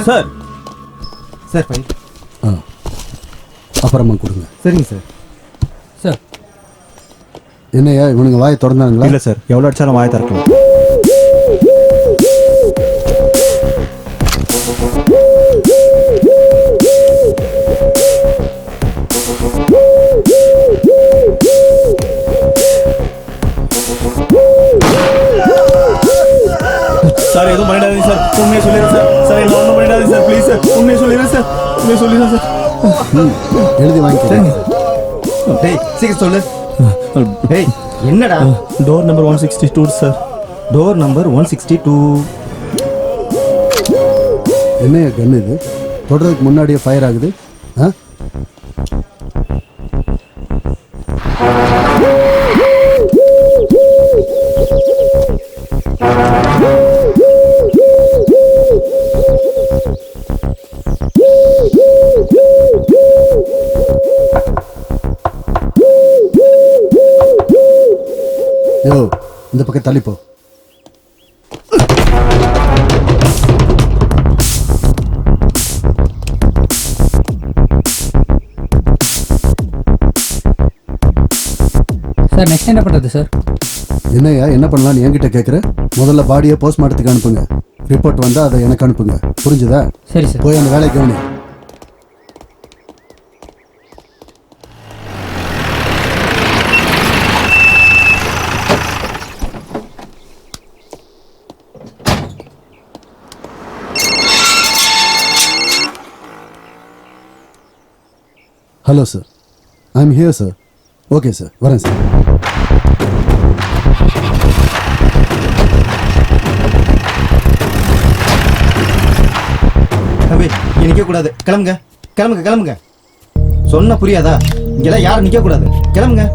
Sir sir file அப்புறமா கொடுங்க. சரிங்க சார். சார் என்னையா இவனுங்க வாயை திறந்தாங்களா? இல்லை சார், எவ்வளோ அடிச்சாலும் வாயை திறக்கலாம். சார் எதுவும் பண்ணிடாதீங்க சார், உண்மையை சொல்லிடுறேன் சார். சார் என்ன ஒன்றும் பண்ணிடாதீங்க சார், ப்ளீஸ் சார், உண்மையை சொல்லிடுறேன் சார், உண்மையை சொல்லிடுறேன் சார். எழுதி வாங்கிக்கிறேன். டேய் சீக்கிரம் சொல்லு. டேய் என்னடா? Door number 162 sir, door number 162. என்னையா கன் இது? தொடறதுக்கு முன்னாடியே ஃபயர் ஆகுது. ஆ யோ, இந்த பக்கம் தள்ளிப்போ. சார் நெக்ஸ்ட் என்ன பண்ணுறது சார்? என்னையா என்ன பண்ணலான்னு என்கிட்ட கேட்குற? முதல்ல பாடியை போஸ்ட்மார்ட்டத்துக்கு அனுப்புங்க. ரிப்போர்ட் வந்தால் அதை எனக்கு அனுப்புங்க. புரிஞ்சுதா? சரி சார். போய் அந்த வேலையை கவனி. Hello sir, I am here sir. Okay sir, வரேன் சார். தம்பி இங்க நிக்க கூடாது, கிளம்புங்க கிளம்புங்க கிளம்புங்க. சொன்ன புரியாதா? இங்கெல்லாம் யாரும் நிக்க கூடாது, கிளம்புங்க.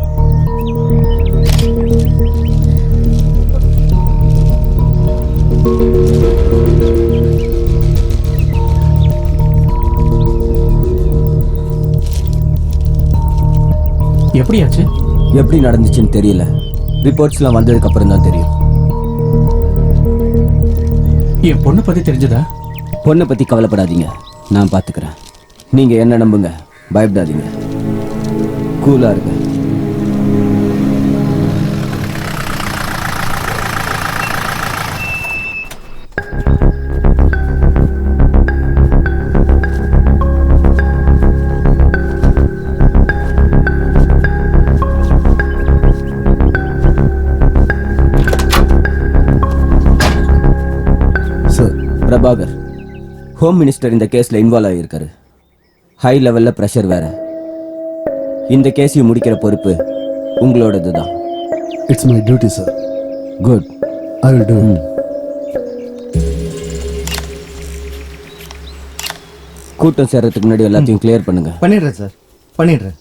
எப்படியாச்சு? எப்படி நடந்துச்சுன்னு தெரியல. ரிப்போர்ட்ஸ்லாம் வந்ததுக்கு அப்புறம் தான் தெரியும். என் பொண்ணை பற்றி தெரிஞ்சதா? பொண்ணை பற்றி கவலைப்படாதீங்க, நான் பார்த்துக்கிறேன். நீங்கள் என்ன நம்புங்க, பயப்படாதீங்க, கூலாக இருங்க. பிரபாகர், ஹோம் மினிஸ்டர் இந்த கேஸில் இன்வால்வ் ஆகியிருக்காரு. ஹை லெவலில் ப்ரெஷர் வேற. இந்த கேஸையும் முடிக்கிற பொறுப்பு உங்களோடது தான். It's my duty sir. Good, I will do. கூட்டம் சேர்றதுக்கு முன்னாடி எல்லாத்தையும் கிளியர் பண்ணுங்க. பண்ணிடுறேன் சார், பண்ணிடுறேன்.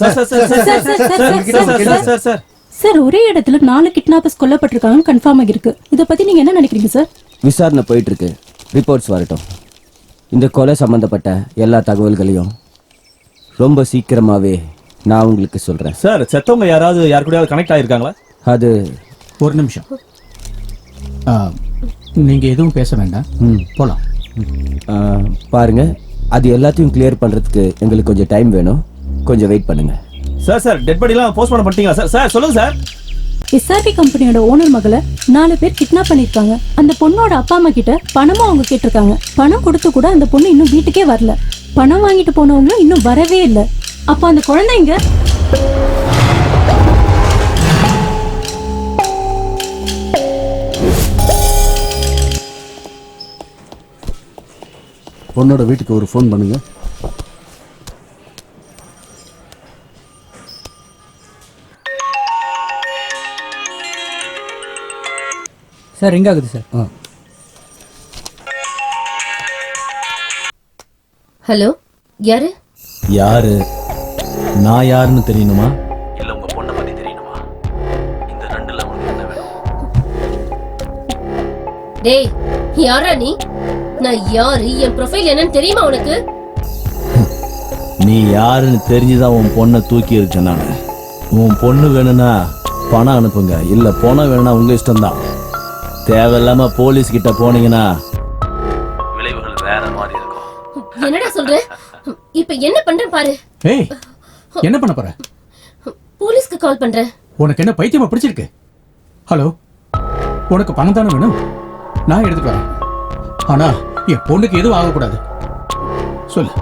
Sir sir sir sir sir sir sir sir, ஒரே இடத்துல 4 கிட்னாப்பர்ஸ் கொல்லப்பட்டிருக்காங்க கன்ஃபார்ம் ஆகிருக்கு. இதை பத்தி நீங்க என்ன நினைக்கிறீங்க சார்? விசாரணை போயிட்டு இருக்கு, ரிப்போர்ட்ஸ் வரட்டும். இந்த கொலை சம்பந்தப்பட்ட எல்லா தகவல்களையும் ரொம்ப சீக்கிரமாவே நான் உங்களுக்கு சொல்றேன். சார், செத்தவங்க யார் கூடயாவது கனெக்ட் ஆயிருக்காங்களா? அது ஒரு நிமிஷம், நீங்க எதுவும் பேச வேண்டாம், போலாம். பாருங்க, அது எல்லாத்தையும் கிளியர் பண்றதுக்கு எங்களுக்கு கொஞ்சம் டைம் வேணும். கொஞ்சம் வெயிட் பண்ணுங்க. சார் சார் டெட் பாடிலாம் போஸ்ட்மார்ட்டம் பண்ணிட்டீங்களா சார்? சார் சொல்லுங்க சார். எஸ்ஆர்பி கம்பெனியோட ஓனர் மகளை 4 பேர் கிட்னாப் பண்ணிருக்காங்க. அந்த பொண்ணோட அப்பா அம்மா கிட்ட பணமும் அவங்க கேட்டிருக்காங்க. பணம் கொடுத்து கூட அந்த பொண்ணு இன்னும் வீட்டுக்கே வரல. பணம் வாங்கிட்டு போனவங்களும் இன்னும் வரவே இல்லை. அப்ப அந்த குழந்தைங்க பொண்ணோட வீட்டுக்கு ஒரு ஃபோன் பண்ணுங்க. சார் எங்க ஆகுது சார்? ஹலோ, யாரு? யாரு? நான் யாருன்னு தெரியணுமா இல்ல உங்க பொண்ணை பத்தி தெரியணுமா? இந்த ரெண்டுல உங்களுக்கு என்ன வேணும்? டேய் யாரா நீ? நான் யாரு, என் ப்ரொஃபைல் என்னன்னு தெரியுமா உனக்கு? நீ யாருன்னு தெரிஞ்சுதான் உன் பொண்ணை தூக்கி இருக்கேன் நான். உன் பொண்ணு வேணும்னா பணம் அனுப்புங்க, இல்லை பணம் வேணும்னா உங்க இஷ்டம்தான். தேவையில்லாம போலீஸ் கிட்ட போனீங்கன்னா விளைவுகள் வேற மாதிரி இருக்கும். என்னடா சொல்ற? இப்ப என்ன பண்றேன் பாரு. ஏய், என்ன பண்ண போற? போலீஸ்க்கு கால் பண்றேன். உனக்கு என்ன பைத்தியமா பிடிச்சிருக்கு? ஹலோ, உனக்கு பணம் தானே வேணும்? நான் எடுத்துட்டு வரேன். ஆனா என் பொண்ணுக்கு எதுவும் ஆகக்கூடாது. சொல்லு,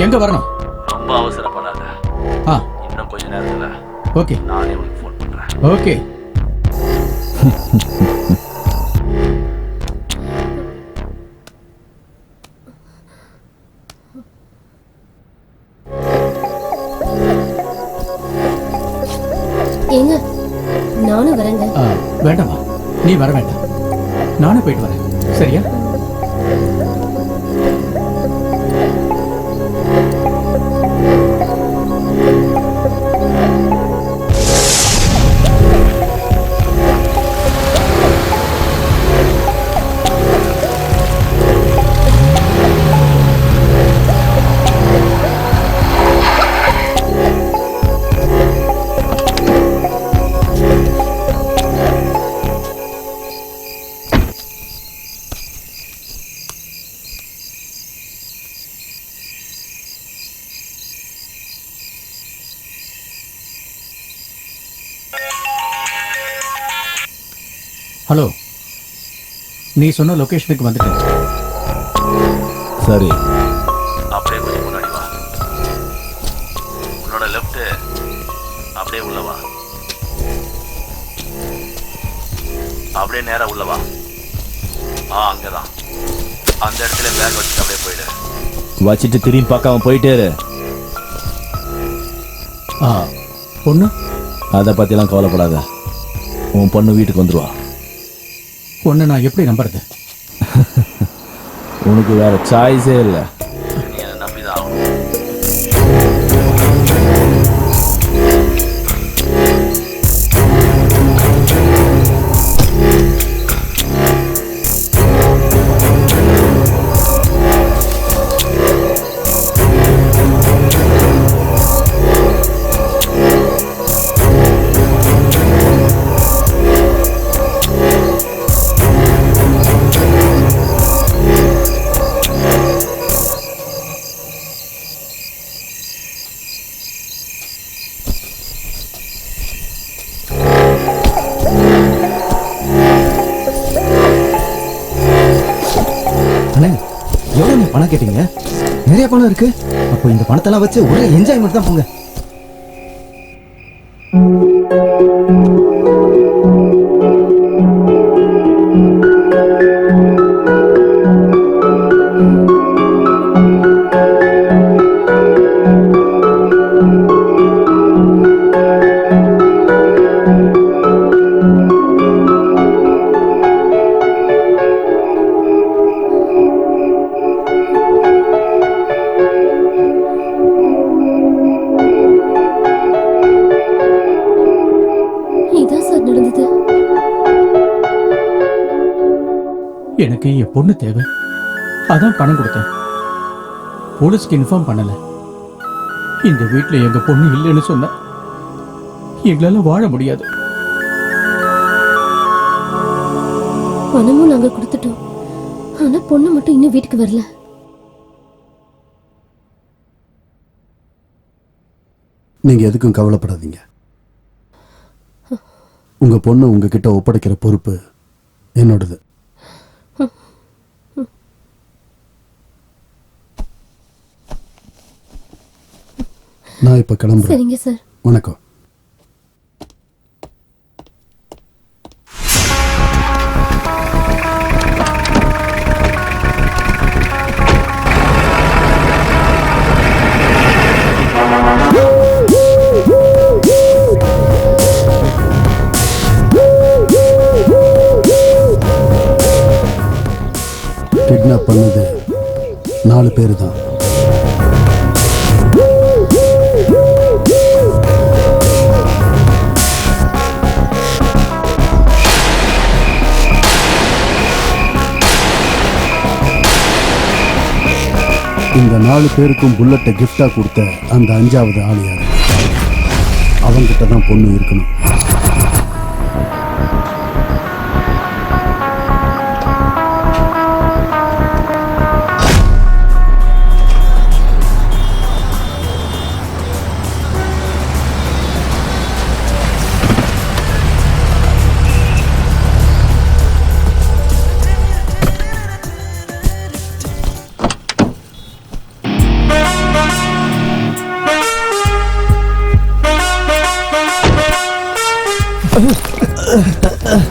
எங்க வரணும்? ரொம்ப அவசரப்படாத. இன்னும் கொஞ்ச நேரத்துல ஓகே, நானே உனக்கு ஃபோன் பண்றேன். ஓகே. ஏங்க நானும் வரேங்க. வேண்டாமா, நீ வர வேண்டாம். நானே போயிட்டு வரேன், சரியா? ஹலோ, நீ சொன்ன லொகேஷனுக்கு வந்துட்டேன். சரி, அப்படியே கொஞ்சம் முன்னாடி வா. உன்னோட லெஃப்ட் அப்படியே உள்ள வா. அப்படியே நேரா உள்ள வா. அங்கதான் அந்த இடத்துல பேக் வச்சுட்டு அப்படியே போயிடு. வச்சுட்டு திரும்பி பார்க்காம போயிட்டே இரு. பொண்ணு? அதை பத்திலாம் கவலைப்படாத. உன் பொண்ணு வீட்டுக்கு வந்துருவா. பொண்ணு நான் எப்படி நம்புறது? உனக்கு வேற சாய்ஸே இல்லை. நீ அதை நம்பிதான் ஆகணும். எவ்வளவு நீ பணம் கேட்டீங்க? நிறைய பணம் இருக்கு. அப்போ இந்த பணத்தெல்லாம் வச்சு ஒரே என்ஜாய்மெண்ட் தான் போங்க. எனக்கு என் பொண்ணு தேவை, அதான் பணம் கொடுத்தேன். போலீஸ்க்கு இன்ஃபார்ம் பண்ணல. இந்த வீட்டில் எங்க பொண்ணு இல்லைன்னு சொன்ன எங்களால வாழ முடியாது. பணமும் நாங்க கொடுத்துட்டோம், ஆனா பொண்ணு மட்டும் இன்னும் வீட்டுக்கு வரல. நீங்க எதுக்கும் கவலைப்படாதீங்க. உங்க பொண்ணு உங்ககிட்ட ஒப்படைக்கிற பொறுப்பு என்னோடது. நான் இப்ப கிளம்புறேன். சரிங்க சார். வணக்கம். கிட்னாப் பண்ணது 4 பேர் தான். இந்த 4 பேருக்கும் புல்லட்டை கிஃப்டா கொடுத்த அந்த 5வது ஆள் யாரு? அவங்கிட்ட தான் பொண்ணு இருக்கணும்.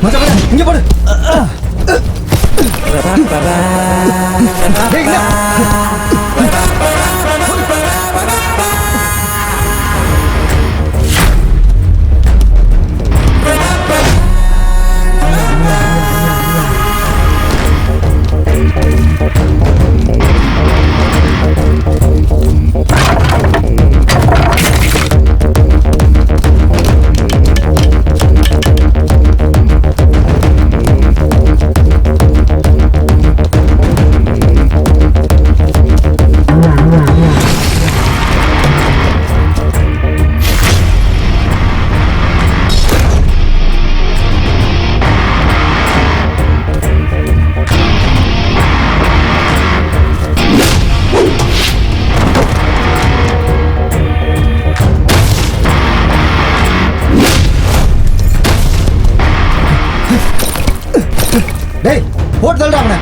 மச்சான் இங்க போடு. டேய், இங்க. டேய் போட்டு தள்ளுடா அவனை.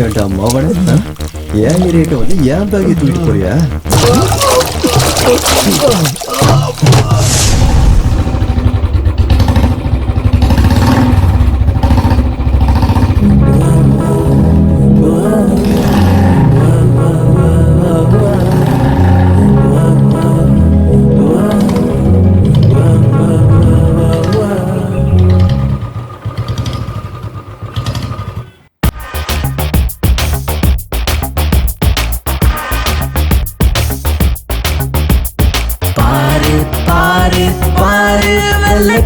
ஏன்டா மவன ஏன் ரேட்டை வந்து ஏன் பேக்கை தூக்கிட்டு போறியா?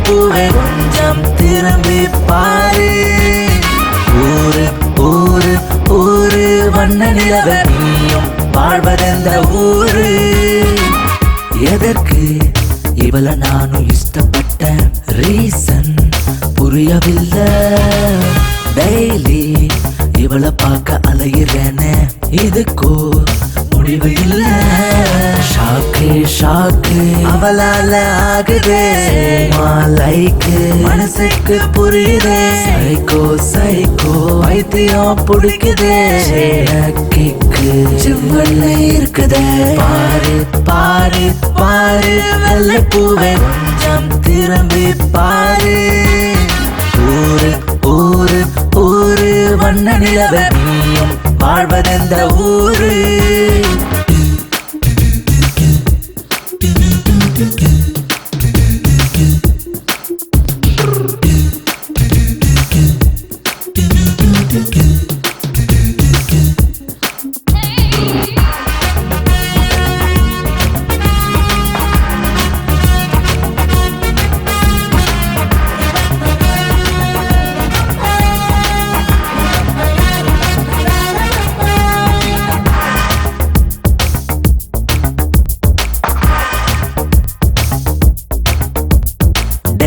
பூவே கொஞ்சம் திரும்பி பாரு. ஊரு ஊரு ஊரு வண்ண நிலவ நீயும் வாழ்வதெந்த ஊரு. எதற்கு இவள நானும் இஷ்டப்பட்ட ரீசன் புரியவில்லை. டெய்லி இவளை பார்க்க அலையிறேன்னு இதுக்கோ முடிவு இல்ல. ஷாக்கு ஷாக்கு அவளால ஆகுது லைக்கு மனசுக்கு புரியுது. சைக்கோ சைக்கோ வைத்தியம் பிடிக்குது. கிக்கு சிவல்ல இருக்குது. பாரு பாரு பாரு வெள்ளை பூவே கொஞ்சம் திரும்பி பாரு. ஊரு ஊரு ஊரு வண்ண நிலவ நீயும் வாழ்வதெந்த ஊரு.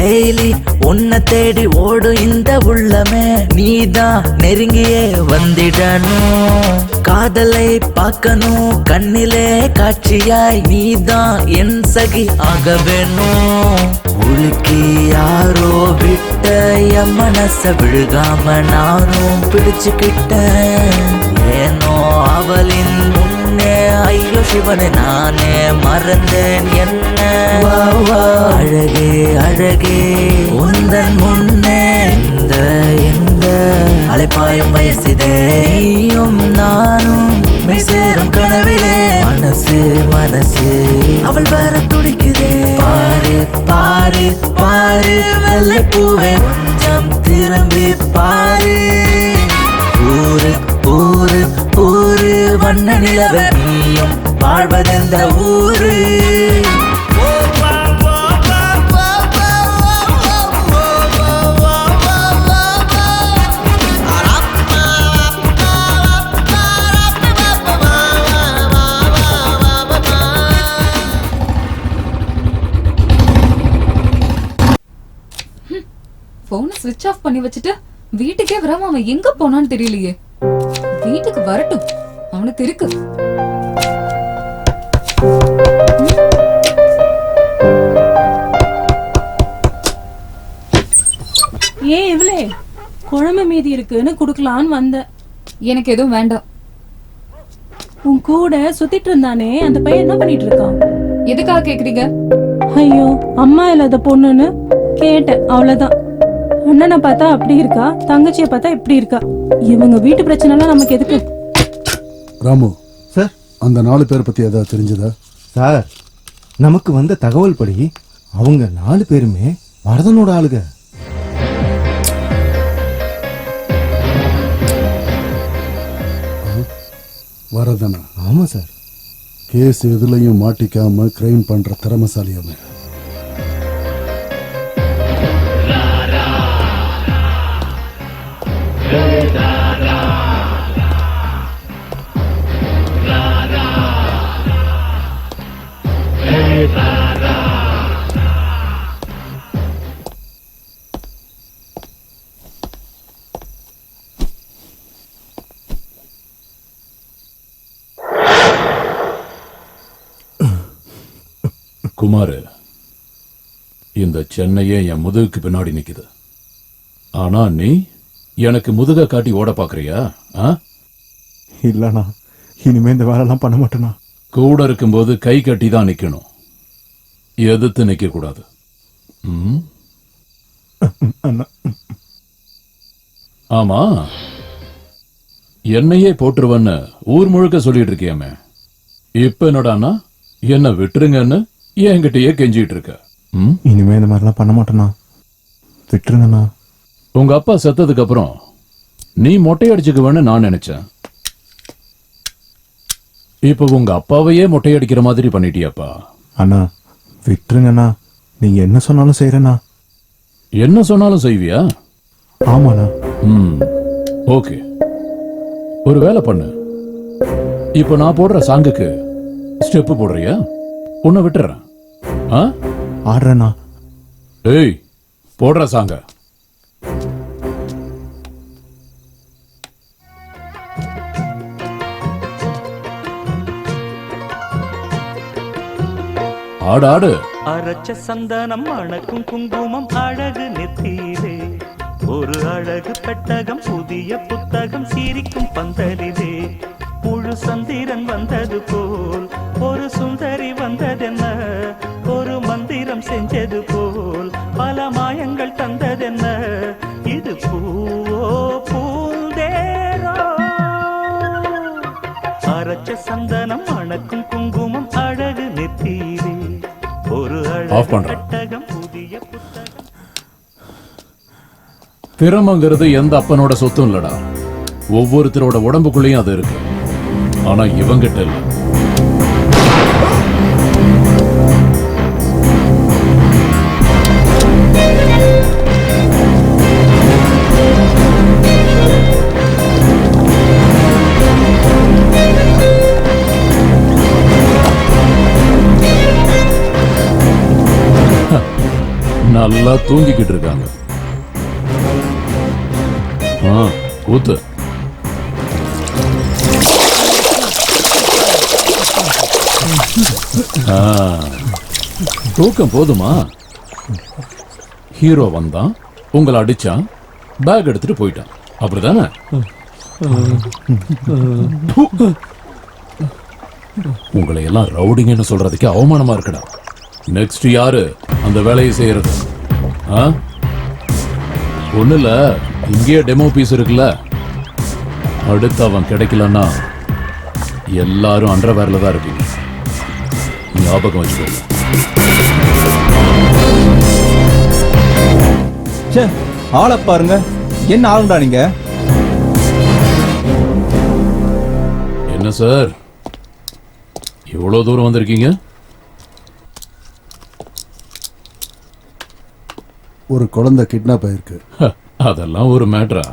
டெய்லி உன்னை தேடி ஓடும் இந்த உள்ளமே நீதான் நெருங்கியே வந்திடணும் காதலை பார்க்கணும் கண்ணிலே காட்சியாய் நீதான் என் சகி ஆக வேணும் உலுக்கி யாரோ விட்ட என் மனச விழுகாம நானும் பிடிச்சுக்கிட்டேன் ஏனோ அவளின் முன்னே ஐயோ சிவனை நானே மறந்தேன் என்ன அழகே அழகே உந்தன் முன்னே இந்த அலைப்பாயும் வயசிதே நீயும் நானும் மெய்சேரும் கனவிலே மனசு மனசு அவள் வர துடிக்குதே பாரு பாரு பாரு வெள்ளை பூவே கொஞ்சம் திரும்பி பாரு ஊரு ஊரு ஊரு வண்ண நிலவே நீயும் வாழ்வதெந்த ஊரு போனை ஸ்விட்ச் ஆஃப் பண்ணி வச்சுட்டு வீட்டுக்கே வராம அவன் எங்க போனான்னு தெரியலையே. வீட்டுக்கு வரட்டும், அவனுக்கு இருக்கு. ஏன் இவளே குழம்பு மீதி இருக்குன்னு குடுக்கலான்னு வந்த. எனக்கு எதுவும் வேண்டாம். உன் கூட சுத்திட்டு இருந்தானே அந்த பையன் என்ன பண்ணிட்டு இருக்கான்? எதுக்காக கேக்குறீங்க? ஐயோ அம்மா இல்லாத பொண்ணுன்னு கேட்டேன், அவ்வளவுதான். அண்ணனை பார்த்தா அப்படி இருக்கா, தங்கச்சியை பார்த்தா இப்படி இருக்கா. இவங்க வீட்டு பிரச்சனை எல்லாம் நமக்கு எதுக்கு? ராமு சார், அந்த 4 பேர் பத்தி ஏதாவது தெரிஞ்சதா? சார், நமக்கு வந்த தகவல் படி அவங்க 4 பேருமே வரதனோட ஆளுங்க. வரதனா? ஆமா சார். கேஸ் எதுலையும் மாட்டிக்காம கிரைம் பண்ற திறமசாலி அவன். குமார், இந்த சென்னையே என் முதுகுக்கு பின்னாடி நிக்குது. ஆனா நீ எனக்கு முதுக காட்டி ஓட பாக்குறியா? இல்லண்ணா, இனிமே இந்த வேலைலாம் பண்ண மாட்டேனா. கூட இருக்கும்போது கை கட்டி தான் நிக்கணும், எதிர்த்து நிக்க கூடாது. ஆமா, என்னையே போட்டுருவன்னு ஊர் முழுக்க சொல்லிட்டு இருக்கியாமே, இப்ப என்னடானா என்ன விட்டுருங்கன்னு என்கிட்டயே கெஞ்சிட்டு இருக்க. இனிமே இந்த மாதிரிலாம் பண்ண மாட்டேனா, விட்டுருங்கண்ணா. உங்க அப்பா செத்ததுக்கு அப்புறம் நீ மொட்டை அடிச்சுக்குவேன்னு நான் நினைச்சேன். இப்ப உங்க அப்பாவையே மொட்டை அடிக்கிற மாதிரி பண்ணிட்டியாப்பா. அண்ணா விட்டுருங்கண்ணா, நீங்க என்ன சொன்னாலும் செய்யறேண்ணா. என்ன சொன்னாலும் செய்வியா? ஆமாண்ணா. ஓகே, ஒரு வேலை பண்ணு. இப்ப நான் போடுற சாங்குக்கு ஸ்டெப்பு போடுறியா? உன்னை விட்டுறேன். ஆடுறேண்ணா. ஏய், போடுற சாங்க. ஆடு ஆடு. அரைச்ச சந்தனம் அணக்கும் குங்குமம் அழகு நெத்தியிலே, ஒரு அழகு பெட்டகம் புதிய புத்தகம் சிரிக்கும் பந்தலிலே, முழு சந்திரன் வந்தது போல் ஒரு சுந்தரி வந்ததென்ன, ஒரு மந்திரம் செஞ்சது போல் பல மாயங்கள் தந்ததென்ன, இது பூவோ பூந்தேரோ. அரைச்ச சந்தனம் அணக்கும் குங்குமம் அழகு நெத்தியிலே, ஒரு அழகு பெட்டகம் புதிய புத்தகம். திறமைங்கிறது எந்த அப்பனோட சொத்தும் இல்லடா, ஒவ்வொருத்தரோட உடம்புக்குள்ளேயும் அது இருக்கு. ஆனா இவங்கிட்ட இல்ல. நல்லா தூங்கிக்கிட்டு இருக்காங்க. கூத்து. தூக்கம் போதுமா? ஹீரோ வந்தான், உங்களை அடிச்சான், பேக் எடுத்துட்டு போயிட்டான், அப்படிதானே? உங்களை எல்லாம் ரவுடிங்கன்னு சொல்றதுக்கு அவமானமா இருக்குடா. நெக்ஸ்ட் யாரு அந்த வேலையை செய்யறது? ஒண்ணு இல்ல, இங்கேயே டெமோ பீஸ் இருக்குல்ல, அடுத்து அவன் கிடைக்கலன்னா எல்லாரும் அண்டர்வேர்ல தான் இருப்பீங்க. ஞாபகம் வச்சுக்கோங்க. ஆளை பாருங்க, என்ன ஆளுடா நீங்க? என்ன சார் இவ்வளவு தூரம் வந்திருக்கீங்க? ஒரு குழந்தை கிட்னாப் ஆயிருக்கு. அதெல்லாம் ஒரு மேட்டரா?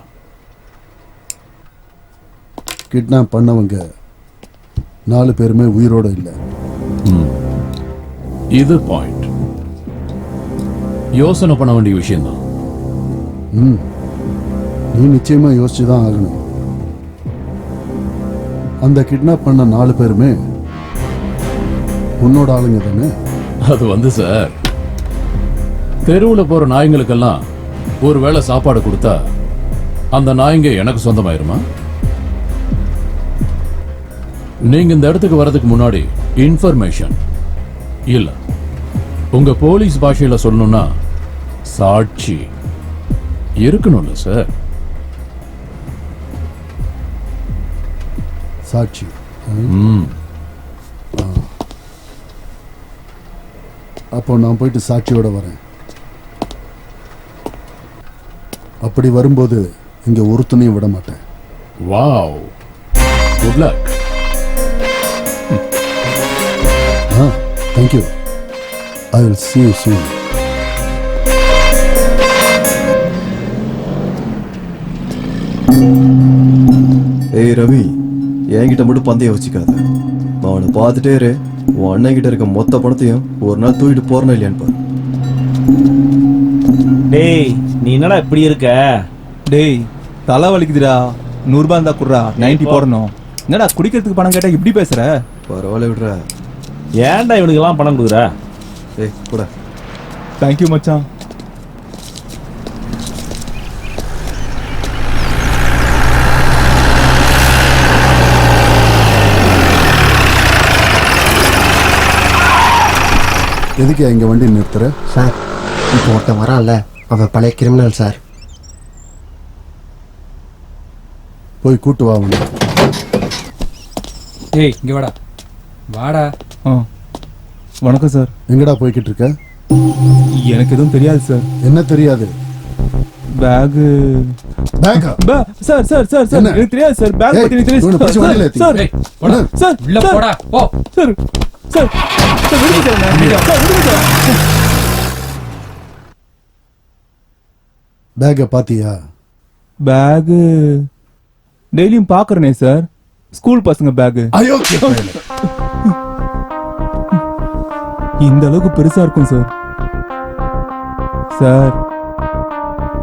கிட்னாப் பண்ணவங்க 4 பேருமே உயிரோட இல்லை. இது பாயிண்ட். யோசனை பண்ண வேண்டிய விஷயம்தான். நீ நிச்சயமா யோசிச்சுதான் ஆகணும். அந்த கிட்னாப் பண்ண 4 பேருமே உன்னோட ஆளுங்க தானே? அது சார், தெருவில் போற நாய்ங்களுக்கெல்லாம் ஒரு வேளை சாப்பாடு கொடுத்தா அந்த நாய்ங்க எனக்கு சொந்தமாயிருமா? நீங்க இந்த இடத்துக்கு வர்றதுக்கு முன்னாடி இன்ஃபர்மேஷன் இல்ல, உங்க போலீஸ் பாஷையில சொல்லணும்னா சாட்சி இருக்கணும்ல சார்? சாட்சி. அப்போ நான் போயிட்டு சாட்சியோட வரேன். அப்படி வரும்போது இங்க ஒருத்தனையும் விட மாட்டேன். Wow, good luck. Thank you. I will see you soon. ஏய் ரவி, என்கிட்ட மட்டும் பந்தயம் வச்சுக்காத. அவனை பார்த்துட்டே இரு. உன் அண்ணன் கிட்ட இருக்க மொத்த பணத்தையும் ஒரு நாள் தூக்கிட்டு போறனா இல்லையான்னு பாரு. டேய், நீ என்னடா இப்படி இருக்க? டேய், தலை வலிக்குதுடா. 100 ரூபாய் இருந்தா குடுறா, 90 போடணும். என்னடா குடிக்கிறதுக்கு பணம் கேட்டா இப்படி பேசுற? பரவாயில்ல விடுற. ஏன்டா இவனுக்கெல்லாம் பணம் கொடுக்குற? ஏய் கூட. தேங்க்யூ மச்சான். எதுக்கு இங்க வண்டி நிறுத்துற? சார், இப்போ ஒருத்தன் வரான்ல, அவன் பழைய கிரிமினல் சார். போய் கூட்டு வா அவனை. ஏய், இங்க வாடா. வாடா. வணக்கம் சார். எங்கடா போய்கிட்டு இருக்க? எனக்கு எதுவும் தெரியாது சார். என்ன தெரியாது? பேக் சார் சார் சார் சார் எனக்கு தெரியாது சார். பேக் பத்தி எனக்கு தெரியாது சார். சார் உள்ள போடா போ. சார் சார் சார் விடுங்க சார். சார் விடுங்க சார். பேக்கை பாத்தியா? பேக் டெய்லியும் பாக்குறேனே சார். ஸ்கூல் பசங்க பேக். இந்த அளவுக்கு பெருசா இருக்கும் சார். சார்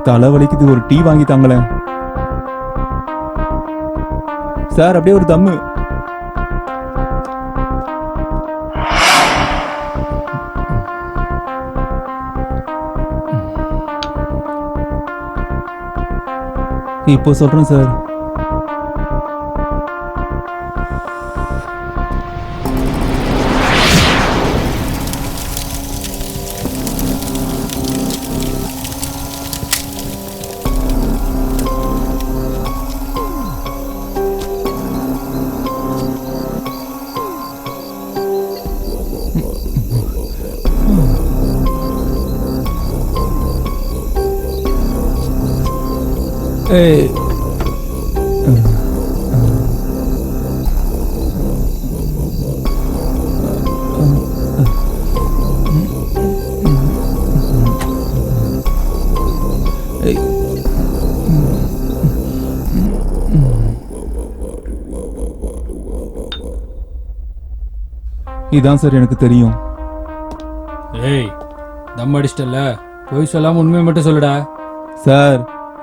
தலை வலிக்குது, ஒரு டீ வாங்கி தாங்களேன் சார். அப்படியே ஒரு தம்மு. இப்போ சொல்றேன் சார். ஏய், இதான் சார் எனக்கு தெரியும். ஏய், தம் அடிச்சிட்டல, போய் சொல்லாம உண்மையை மட்டும் சொல்லுடா. சார்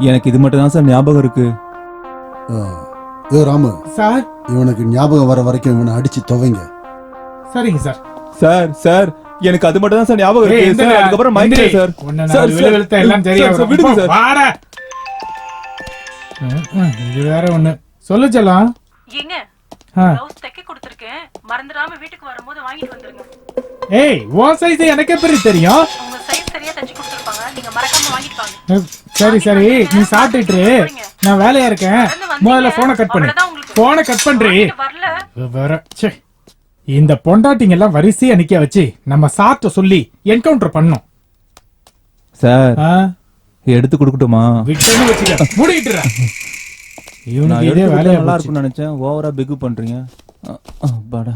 எனக்கு இது மட்டும் தான் சார் ஞாபகம் இருக்கு. ஏ ராமு சார், இவனுக்கு ஞாபகம் வர வரைக்கும் இவனை அடிச்சு துவைங்க. சரிங்க சார். சார் சார் எனக்கு அது மட்டும் தான் சார் ஞாபகம் இருக்கு சார். அதுக்கப்புறம் மைண்ட் சார். சார் விழுத்த எல்லாம் தெரியும். சார் விடுங்க சார். வாடா. இது வேற ஒண்ணு. சொல்லு செல்லம். ஏங்க ப்ளவுஸ் தைக்க கொடுத்திருக்கேன், மறந்துடாம வீட்டுக்கு வரும்போது வாங்கிட்டு வந்துருங்க. ஏய், உன் சைஸ் எனக்கு எப்படி தெரியும்? உங்க சைஸ் சரியா தச்சு கொடுத்திருப்பாங்க, நீங்க மறக்காம வாங்கிட்டு வாங்க. சரி சரி, நீ சாப்பிட்டுட்டு நான் வேலையா இருக்கேன். முதல்ல போனை கட் பண்ணு. போனை கட் பண்றீ வேற. ச்சே, இந்த பொண்டாட்டிங்க எல்லாம் வரிசையா நிக்க வச்சு நம்ம சாப்பிட்ட சொல்லி என்கவுண்டர் பண்ணோம். சார் எடுத்து கொடுக்கட்டுமா? விட்டுன்னு வச்சுக்க, மூடிட்டுறா. இவனுக்கு இதே வேலையா நல்லா இருக்கும்னு நினைச்சேன். ஓவரா பிகு பண்றீங்க. பாடா.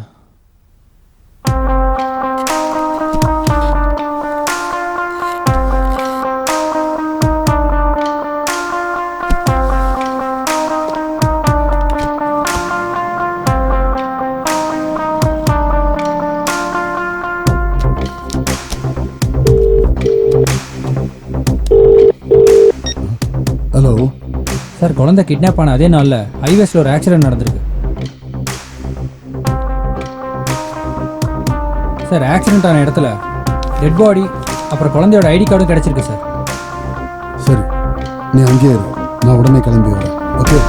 ஹலோ சார், குழந்தை கிட்னாப் ஆன அதே நாள்ல ஹைவேஸ்ல ஒரு ஆக்சிடென்ட் நடந்திருக்கு சார். ஆக்சிடென்ட் ஆன இடத்துல டெட் பாடி அப்புறம் குழந்தையோட ஐடி கார்டும் கிடைச்சிருக்கு சார். சரி, நீ அங்கேயே இரு, நான் உடனே கிளம்பி வரேன். ஓகே.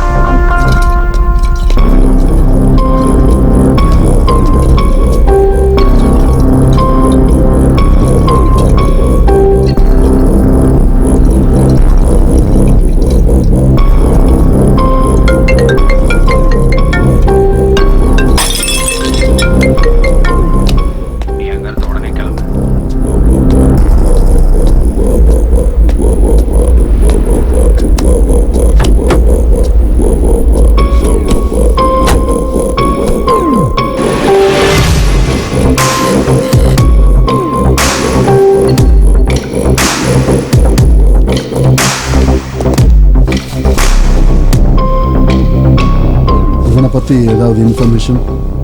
பத்தி ஏதாவது இன்ஃபர்மேஷன்?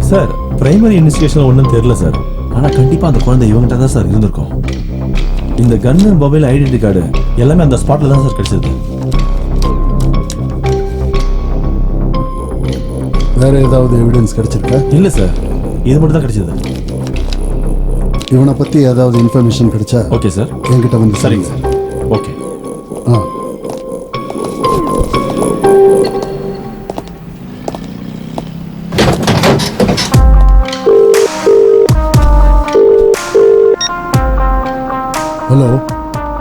சார், பிரைமரி இன்வெஸ்டிகேஷன் ஒன்றும் தெரியல சார். ஆனால் கண்டிப்பாக அந்த குழந்தை இவங்ககிட்ட தான் சார் இருந்திருக்கும். இந்த கன்னு, மொபைல், ஐடென்டி கார்டு எல்லாமே அந்த ஸ்பாட்டில் தான் சார் கிடைச்சது. வேற ஏதாவது எவிடன்ஸ் கிடைச்சிருக்கா? இல்லை சார், இது மட்டும் தான் கிடைச்சது. இவனை பத்தி ஏதாவது இன்ஃபர்மேஷன் கிடைச்சா ஓகே சார், என்கிட்ட வந்து சரிங்க சார். ஓகே. ஹலோ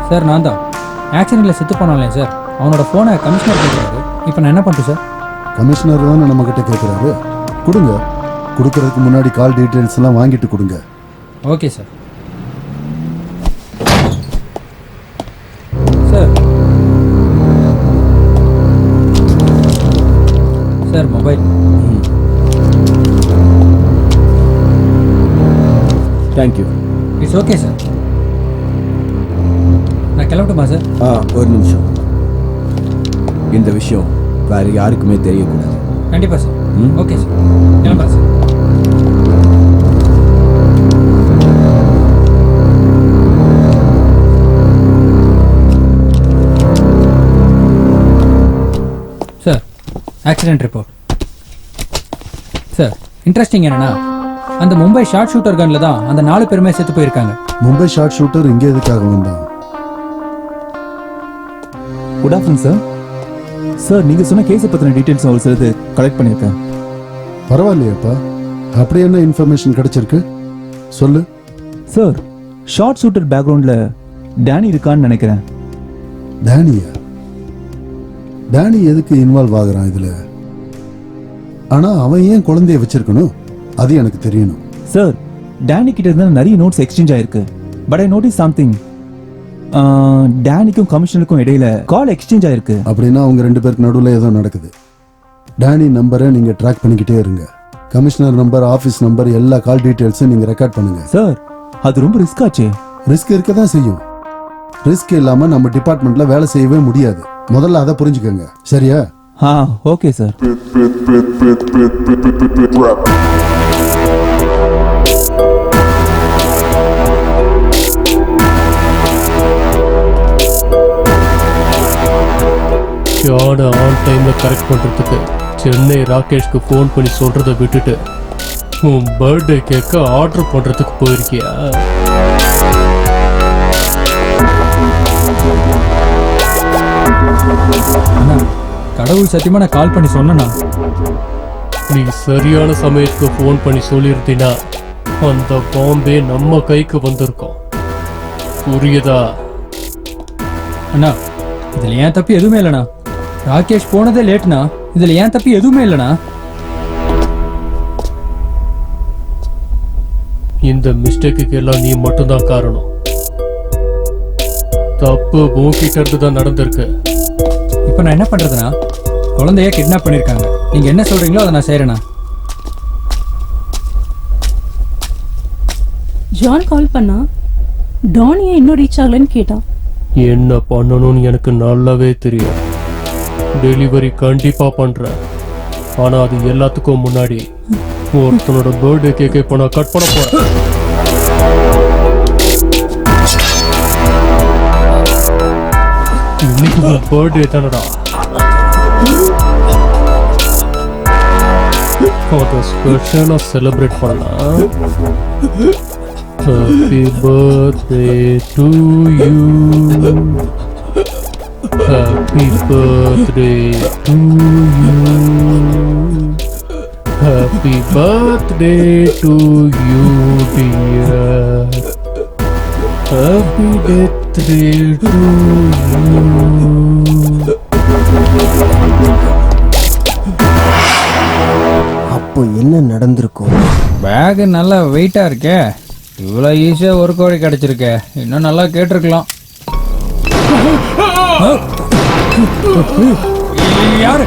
சார், நான் தான் ஆக்சிடென்ட்ல செத்து போனாலே சார். அவனோட போனை கமிஷனர் கேட்குறாரு. இப்போ நான் என்ன பண்ணுறேன் சார்? கமிஷனர் தானே நம்ம கிட்ட கேட்குறாரு. கொடுங்க. கொடுக்கறதுக்கு முன்னாடி கால் டீட்டெயில்ஸ் எல்லாம் வாங்கிட்டு கொடுங்க. Okay sir. Sir sir mobile. Thank you. It's okay sir. நான் கிளம்பட்டுமா சார்? ஒரு நிமிஷம். இந்த விஷயம் வேற யாருக்குமே தெரியக்கூடாது. கண்டிப்பா சார். ஓகே சார், கிளம்புறேன் sir. Sir, accident report. Sir, interesting என்னன்னா அந்த மும்பை ஷார்ட் ஷூட்டர் கன்ல தான் அந்த 4 பேருமே செத்து போயிருக்காங்க. மும்பை ஷார்ட் ஷூட்டர் இங்கே எதுக்காக வந்தான்? Good afternoon sir. சார், நீங்க சொன்ன கேஸை பத்தின டீடைல்ஸ் ஒரு சிலது கலெக்ட் பண்ணியிருக்கேன். பரவாயில்லையாப்பா, அப்படி என்ன இன்ஃபர்மேஷன் கிடைச்சிருக்கு சொல்லு. சார், ஷார்ட் ஷூட்டர் பேக்ரவுண்ட்ல டேனி இருக்கான்னு நினைக்கிறேன். டேனியா? டேனி எதுக்கு இன்வால்வ் ஆகுறான் இதுல? ஆனா அவன் ஏன் குழந்தைய வச்சிருக்கணும், அது எனக்கு தெரியணும். சார், டேனி கிட்ட இருந்தா நிறைய நோட்ஸ் எக்ஸ்சேஞ்ச் ஆயிருக்கு. But I notice something. டேனிக்கும் கமிஷனருக்கும் இடையில கால் எக்ஸ்சேஞ்ச் ஆயிருக்கு. அப்படின்னா அவங்க 2 பேருக்கு நடுவில் ஏதோ நடக்குது. டேனி நம்பரை நீங்க ட்ராக் பண்ணிக்கிட்டே இருங்க. கமிஷனர் நம்பர், ஆஃபீஸ் நம்பர், எல்லா கால் டீடைல்ஸும் நீங்க ரெக்கார்ட் பண்ணுங்க. சார், அது ரொம்ப ரிஸ்க் ஆச்சு. ரிஸ்க் இருக்க தான் செய்யும். ரிஸ்க் இல்லாம நம்ம டிபார்ட்மெண்ட்ல வேலை செய்யவே முடியாது. முதல்ல அதை புரிஞ்சுக்கோங்க, சரியா? Okay sir. பிளான் ஆன் டைம்ல கரெக்ட் பண்றதுக்கு சென்னை ராகேஷ்க்கு ஃபோன் பண்ணி சொல்றதை விட்டுட்டு உன் பர்த்டே கேக்க ஆர்டர் பண்றதுக்கு போயிருக்கியா? அண்ணா கடவுள் சத்தியமா நான் கால் பண்ணி சொன்னேண்ணா. நீ சரியான சமயத்துக்கு ஃபோன் பண்ணி சொல்லியிருந்தீனா அந்த பாம்பே நம்ம கைக்கு வந்திருக்கோம். புரியுதா? அண்ணா இதுல ஏன் தப்பு எதுவுமே இல்லைண்ணா. ராகேஷ் போனதே லேட்ண்ணா. இதுல ஏன் தப்பு எதுவுமே இல்லைண்ணா. இந்த மிஸ்டேக்குக்கு எல்லாம் நீ மட்டும்தான் காரணம். தப்பு உன்கிட்ட இருந்து தான் நடந்திருக்கு. இப்போ நான் என்ன பண்றதுண்ணா? குழந்தைய கிட்னாப் பண்ணிருக்காங்க. நீங்க என்ன சொல்றீங்களோ அதை நான் செய்யறேண்ணா. ஜான் கால் பண்ணா டான் ஏன் இன்னும் ரீச் ஆகலன்னு கேட்டான். என்ன பண்ணணும்னு எனக்கு நல்லாவே தெரியும். டெலிவரி கண்டிப்பா பண்றேன். ஆனா அது எல்லாத்துக்கும் முன்னாடி ஒருத்தனோட பர்த்டே கேக்கை இப்போ நான் கட் பண்ண போறேன். இன்னைக்கு உன் பர்த்டே தானடா. அதை ஸ்பெஷலா செலிப்ரேட் பண்ணலாம். Happy birthday to you. Happy birthday to you. Happy birthday to you, dear. Happy birthday to you. அப்போ என்ன நடந்திருக்கும்? பேக் நல்லா வெயிட்டா இருக்கே. இவ்வளோ ஈஸியா ஒரு கோழி கிடைச்சிருக்கே. இன்னும் நல்லா கேட்டிருக்கலாம். யாரு?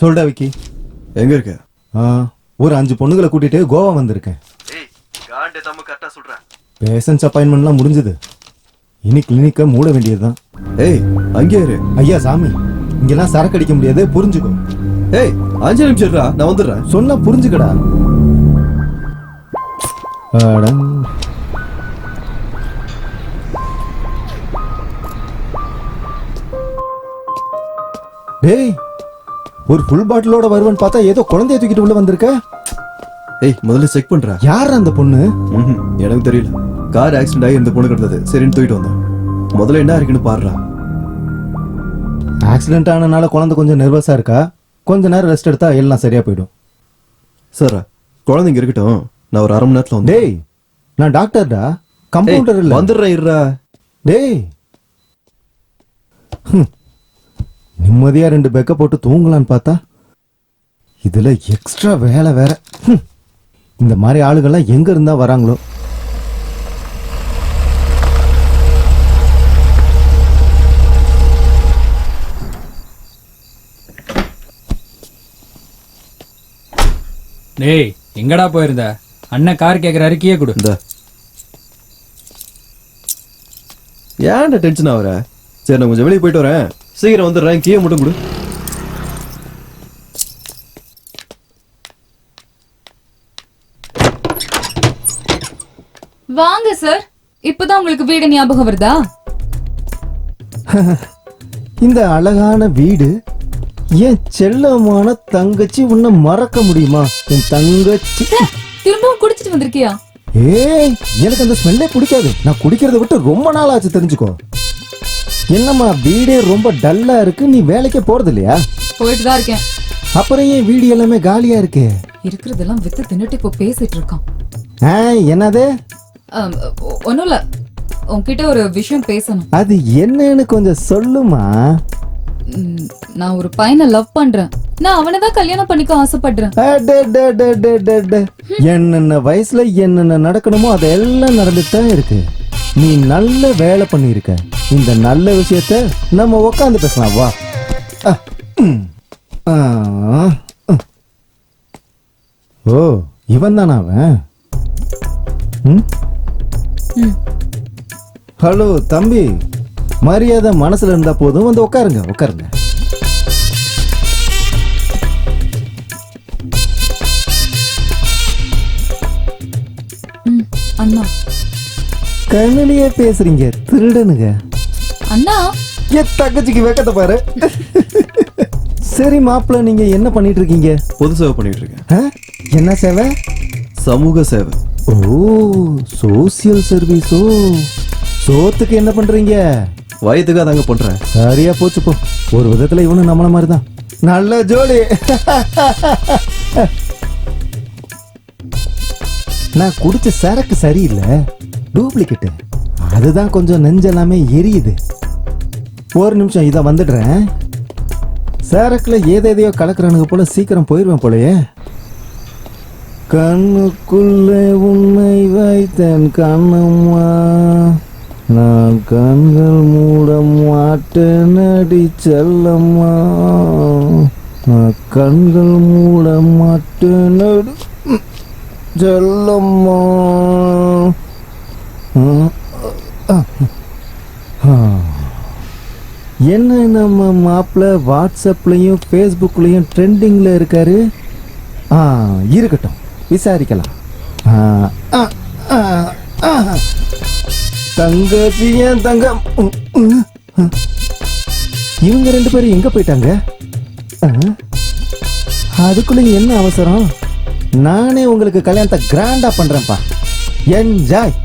சொல்டா விக்கி, எங்க இருக்க? ஒரு 5 பொண்ணுகளை கூட்டிட்டு கோவா வந்திருக்கேன். பேஷன்ஸ் அப்பாயின்மெண்ட்லாம் முடிஞ்சது. இனி கிளினிக்க மூட வேண்டியதுதான். ஏய் அங்கே இரு. ஐயா சாமி, இங்கெல்லாம் சரக்கு அடிக்க முடியாது, புரிஞ்சுக்கோ. ஏய் 5 நிமிஷம் இருடா, நான் வந்துடுறேன். சொன்னா புரிஞ்சுக்கடா. டேய், ஒரு ஃபுல் பாட்டிலோட வருவன் பார்த்தா ஏதோ குழந்தைய தூக்கிட்டு உள்ள வந்திருக்க. ஏய் முதல்ல செக் பண்ற. யார் அந்த பொண்ணு? எனக்கு தெரியல. கார் ஆக்சிடென்ட் ஆகி இந்த பொண்ணு கிடந்தது. சரின்னு தூக்கிட்டு வந்தோம். முதல்ல என்ன இருக்குன்னு பாருடா. ஆக்சிடென்ட் ஆனனால குழந்தை கொஞ்சம் நர்வஸா இருக்கா. கொஞ்ச நேரம் ரெஸ்ட் எடுத்தா எல்லாம் சரியா போயிடும். சார் குழந்தைங்க இருக்கட்டும், நான் ஒரு 1/2 மணி நேரத்துல வந்து. டேய் நான் டாக்டர்டா, கம்பவுண்டர் இல்ல. வந்துடுறேன் இருடா. டேய் நிம்மதியா 2 பெக்க போட்டு தூங்கலான்னு பார்த்தா இதுல எக்ஸ்ட்ரா வேலை வேற. இந்த மாதிரி ஆளுகள்லாம் எங்க இருந்தா வராங்களோ. டேய் எங்கடா போயிருந்த? அண்ணன் கார் கேட்குற அறிக்கையே கொடு. ஏன்டா டென்ஷன் ஆகுற? சரி நான் கொஞ்சம் வெளியே போயிட்டு வரேன், சீக்கிரம் வந்துடுறேன். கீயை மட்டும் கொடு. வாங்க சார். இப்பதான் உங்களுக்கு வீடு ஞாபகம் வருதா? இந்த அழகான வீடு என் செல்லமான தங்கச்சி உன்னை மறக்க முடியுமா? என் தங்கச்சி திரும்பவும் குடிச்சிட்டு வந்திருக்கியா? ஏய், எனக்கு அந்த ஸ்மெல்லே பிடிக்காது. நான் குடிக்கிறத விட்டு ரொம்ப நாள் ஆச்சு, தெரிஞ்சுக்கோ. என்னம்மா வீடே ரொம்ப டல்லா இருக்கு, நீ வேலைக்கே போறது இல்லையா? போயிட்டு தான் இருக்கேன். அப்புறம் ஏன் வீடு எல்லாமே காலியா இருக்கு? இருக்கிறதெல்லாம் வித்து தின்னுட்டு இப்போ பேசிட்டு இருக்கான். என்னது? ஒன்னும் இல்ல, உன்கிட்ட ஒரு விஷயம் பேசணும். அது என்னன்னு கொஞ்சம் சொல்லுமா. நான் ஒரு பையனை லவ் பண்றேன். நான் அவனை தான் கல்யாணம் பண்ணிக்க ஆசைப்படுறேன். என்னென்ன வயசுல என்னென்ன நடக்கணுமோ அதெல்லாம் நடந்துட்டு தான் இருக்கு. நீ நல்ல வேலை பண்ணிருக்க. இந்த நல்ல விஷயத்த நம்ம உட்காந்து பேசலாம், வா. ஓ, இவன் தானா அவன்? ஹலோ தம்பி, மரியாதை மனசுல இருந்தா போதும், வந்து உட்காருங்க உட்காருங்க. அண்ணா, கண்ணிலேயே பேசுறீங்க திருடனுங்க. அண்ணா, என் தங்கச்சிக்கு வெக்கத்தை பாரு. சரி மாப்பிள்ள, நீங்க என்ன பண்ணிட்டு இருக்கீங்க? பொது சேவை பண்ணிட்டு இருக்கேன். என்ன சேவை? சமூக சேவை. ஓ, சோசியல் சர்வீஸோ. சோத்துக்கு என்ன பண்றீங்க? வயதுக்கு அதாங்க பண்றேன். சரியா போச்சு போ. ஒரு விதத்துல இவனும் நம்மள மாதிரி தான். நல்ல ஜோடி. நான் குடிச்ச சரக்கு சரியில்லை, டூப்ளிகேட். அதுதான் கொஞ்சம் நெஞ்செல்லாமே எரியுது. ஒரு நிமிஷம், இதை வந்துடுறேன். சரக்குல ஏதேதையோ கலக்குறானுங்க போல, சீக்கிரம் போயிடுவேன் போலயே. கண்ணுக்குள்ளே உன்னை வைத்தேன் கண்ணம்மா, நான் கண்கள் மூட மாட்டேன் அடி செல்லம்மா, நான் கண்கள் மூட மாட்டேன் அடி செல்லம்மா. என்ன நம்ம மாப்பிள்ள வாட்ஸ்அப்லயும் ஃபேஸ்புக்லயும் ட்ரெண்டிங்ல இருக்காரு. இருக்கட்டும், விசாரிக்கலாம். தங்கச்சி ஏன் தங்கம். இவங்க ரெண்டு பேரும் எங்க போயிட்டாங்க? அதுக்குள்ள என்ன அவசரம்? நானே உங்களுக்கு கல்யாணத்தை கிராண்டா பண்றேன்ப்பா. என்ஜாய்.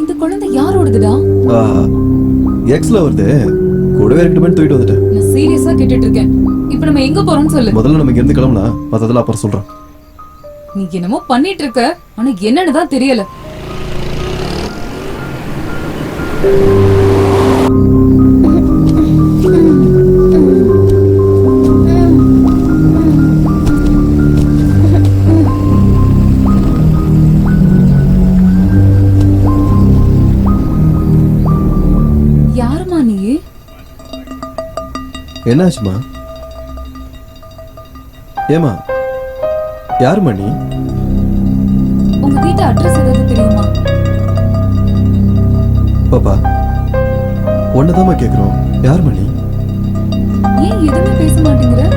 இந்த குழந்தை யாரோடதுடா? எக்ஸ்ல வருது, கூடவே இருக்கட்டுமே தூக்கிட்டு வந்துட்டேன். நான் சீரியஸா கேட்டுட்டு இருக்கேன். இப்போ நம்ம எங்க போறோம்னு சொல்லு. முதல்ல நம்ம இங்க இருந்து கிளம்புனா மத்ததெல்லாம் அப்புறம் சொல்றேன். நீ என்னமோ பண்ணிட்டு இருக்க, ஆனா என்னன்னு தான் தெரியல. யாருமா நீ? என்னாச்சுமா? ஏமா, யாருமா நீ? உங்க வீட்டு அட்ரஸ் ஏதாவது தெரியுமா? பாப்பா, ஒன்னதாமா கேக்குறோம். யாருமா நீ? ஏன் எதுவுமே பேச மாட்டேங்கிற?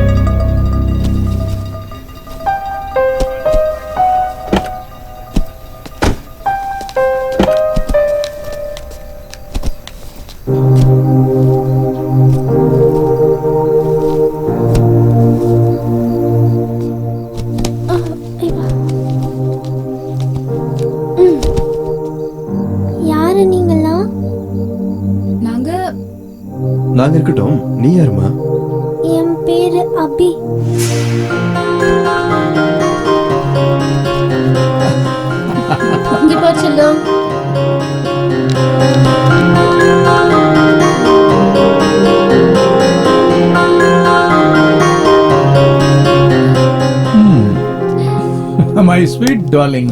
நாங்க இருக்கட்டும், நீ யாருமா? என் பேரு அபி. இங்க பாரு செல்லம். My sweet darling.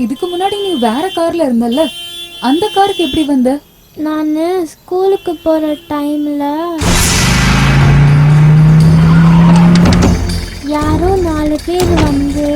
இதுக்கு முன்னாடி நீ வேற கார்ல இருந்தல்ல, அந்த காருக்கு எப்படி வந்த? நான் ஸ்கூலுக்கு போற டைம்ல யாரோ 4 பேர் வந்து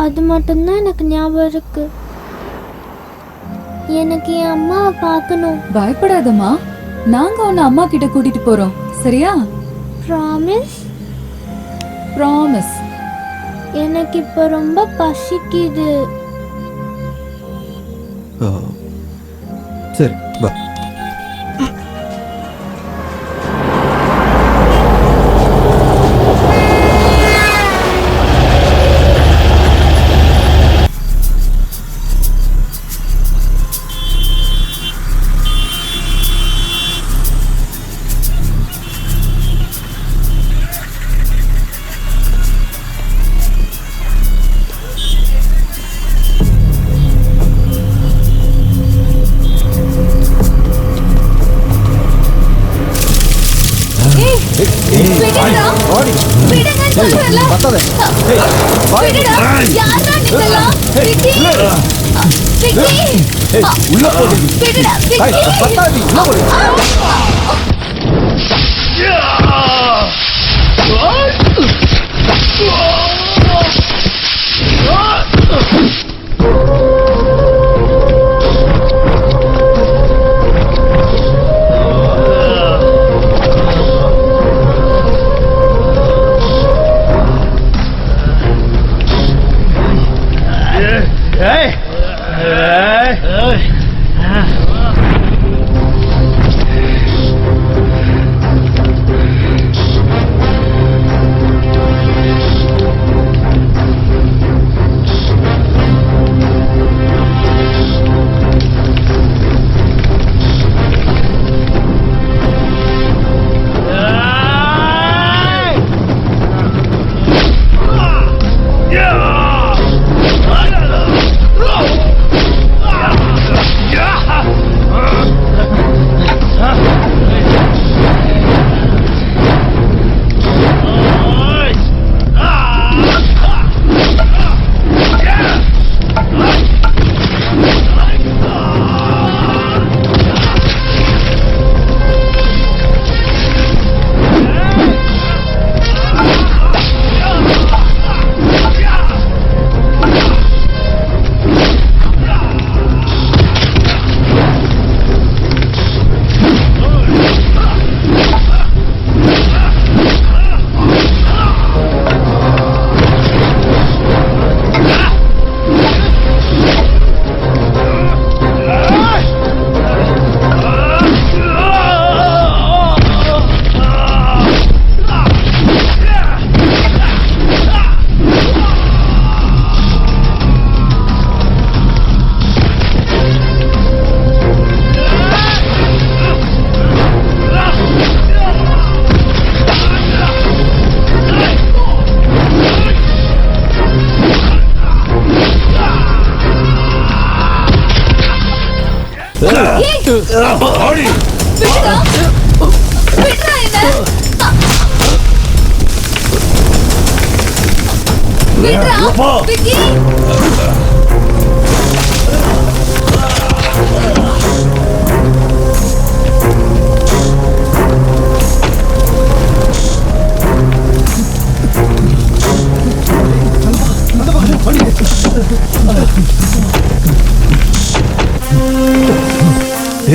அது மட்டும்தான் எனக்கு ஞாபகம் இருக்கு. எனக்கு என் அம்மாவை பார்க்கணும். பயப்படாதம்மா, நாங்க உன்னை அம்மா கிட்ட கூட்டிட்டு போறோம், சரியா? ப்ராமிஸ்? ப்ராமிஸ். எனக்கு இப்போ ரொம்ப பசிக்குது. சரி வா.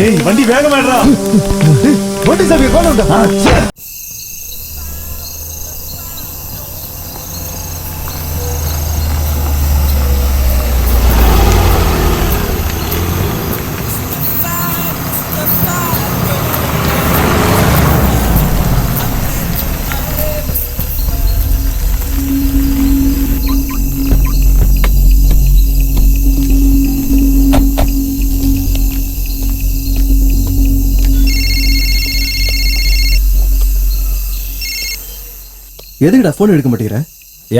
ஏய் வண்டி வேகமாடா. வண்டி சாவி கொண்டுடா. எதுக்குடா ஃபோன் எடுக்க மாட்டேங்கிற?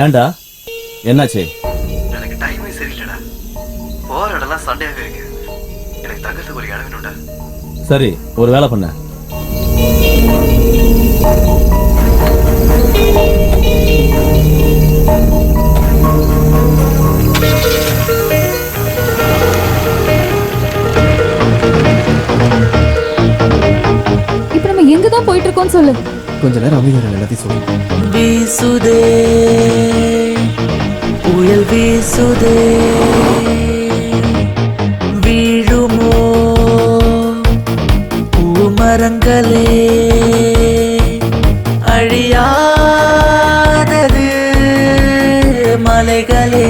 ஏன்டா என்னாச்சு? எனக்கு டைமே சரியில்லடா. போற இடம்லாம் சண்டையாவே இருக்கு. எனக்கு தங்கறதுக்கு ஒரு இடம் வேணும்டா. சரி, ஒரு வேலை பண்ண. இப்ப நம்ம எங்க தான் போயிட்டு இருக்கோம்னு சொல்லு. கொஞ்ச நேரம் அமைதியா எல்லாத்தையும் சொல்லு. வீசுதே புயல் வீசுதே வீழுமோ பூமரங்களே அழியாதது மலைகளே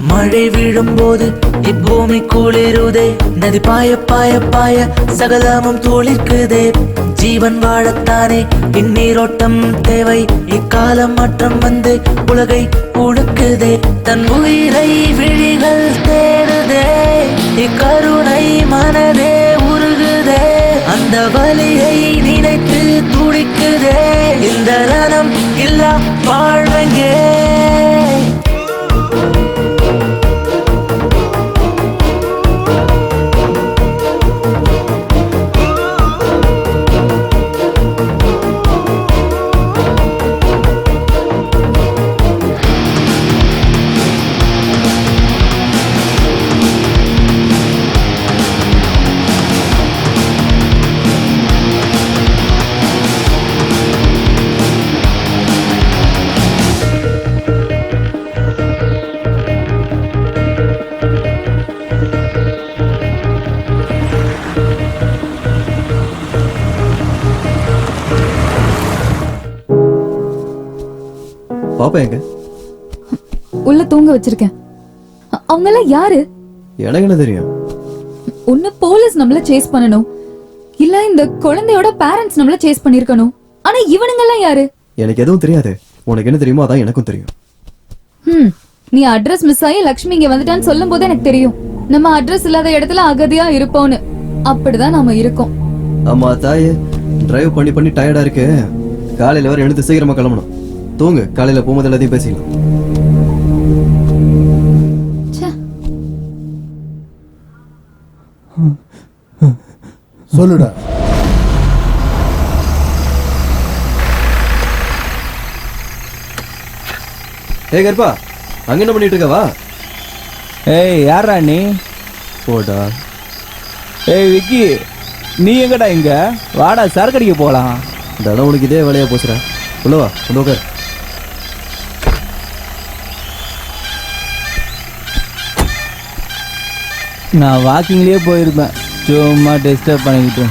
மழை விழும்போது இப்பூமி குளிருதே நதி பாய பாய பாய சகலமும் துளிர்க்குதே ஜீவன் வாழத்தானே இந்நீரோட்டம் தேவை இக்காலம் மாற்றம் வந்து உலகை உழுக்குதே தன் உயிரை விழிகள் தேடுதே இக்கருணை மனதே உருகுதே அந்த வலியை நினைத்து துடிக்குதே இந்த ரணம் இல்லா வாழ்வெங்கே பாப்பா எங்க? உள்ள தூங்க வச்சிருக்கேன். அவங்க எல்லாம் யாரு? எனக்கு என்ன தெரியும்? ஒண்ணு போலீஸ் நம்மள சேஸ் பண்ணணும், இல்ல இந்த குழந்தையோட பேரண்ட்ஸ் நம்மள சேஸ் பண்ணிருக்கணும். ஆனா இவனுங்க எல்லாம் யாரு? எனக்கு எதுவும் தெரியாது. உனக்கு என்ன தெரியுமோ அதான் எனக்கும் தெரியும். நீ அட்ரஸ் மிஸ் ஆகி லக்ஷ்மி இங்க வந்துட்டான்னு சொல்லும் போது எனக்கு தெரியும் நம்ம அட்ரஸ் இல்லாத இடத்துல அகதியா இருப்போம்னு. அப்படிதான் நாம இருக்கோம். அம்மா தாயே, டிரைவ் பண்ணி பண்ணி டயர்டா இருக்கு. காலையில வர எழுந்து சீக்கிரமா கிளம்பணும். தூங்கு, காலையில போகும்போது எல்லாத்தையும் பேசிக்கலாம். சொல்லுடா. ஏய் கருப்பா, அங்க என்ன பண்ணிட்டு இருக்கவா? ஏய் யாரா நீ? போடா. ஏய் விக்கி, நீ எங்கடா இங்க? வாடா சரக்கு அடிக்க போலாம். தடம் உனக்கு இதே வேலையா போச்சுடா. உள்ளவா, வந்து உட்கார். நான் வாக்கிங்லயே போயிருப்பேன், சும்மா டிஸ்டர்ப் பண்ணிக்கிட்டு.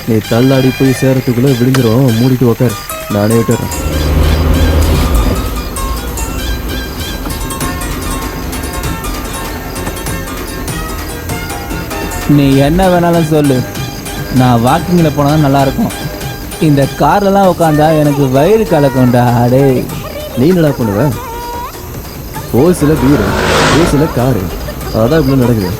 நீ தள்ளாடி போய் சேரத்துக்குள்ள விழுந்துரும். மூடிட்டு உட்கார், நானே விட்டுறேன். நீ என்ன வேணாலும் சொல்லு, நான் வாக்கிங்ல போனா நல்லா இருக்கும். இந்த கார்லலாம் உட்காந்தா எனக்கு வயிறு கலக்கும்டா. அடே நீ என்னடா பண்ணுவ? ஓசில பீரு, ஓசில காரு, அதான் இப்படி நடக்குது.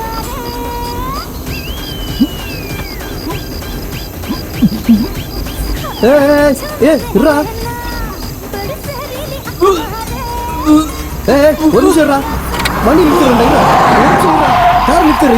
ஒரு நிமிஷம் வண்டி நிறுத்துறா, கார் நிறுத்துற.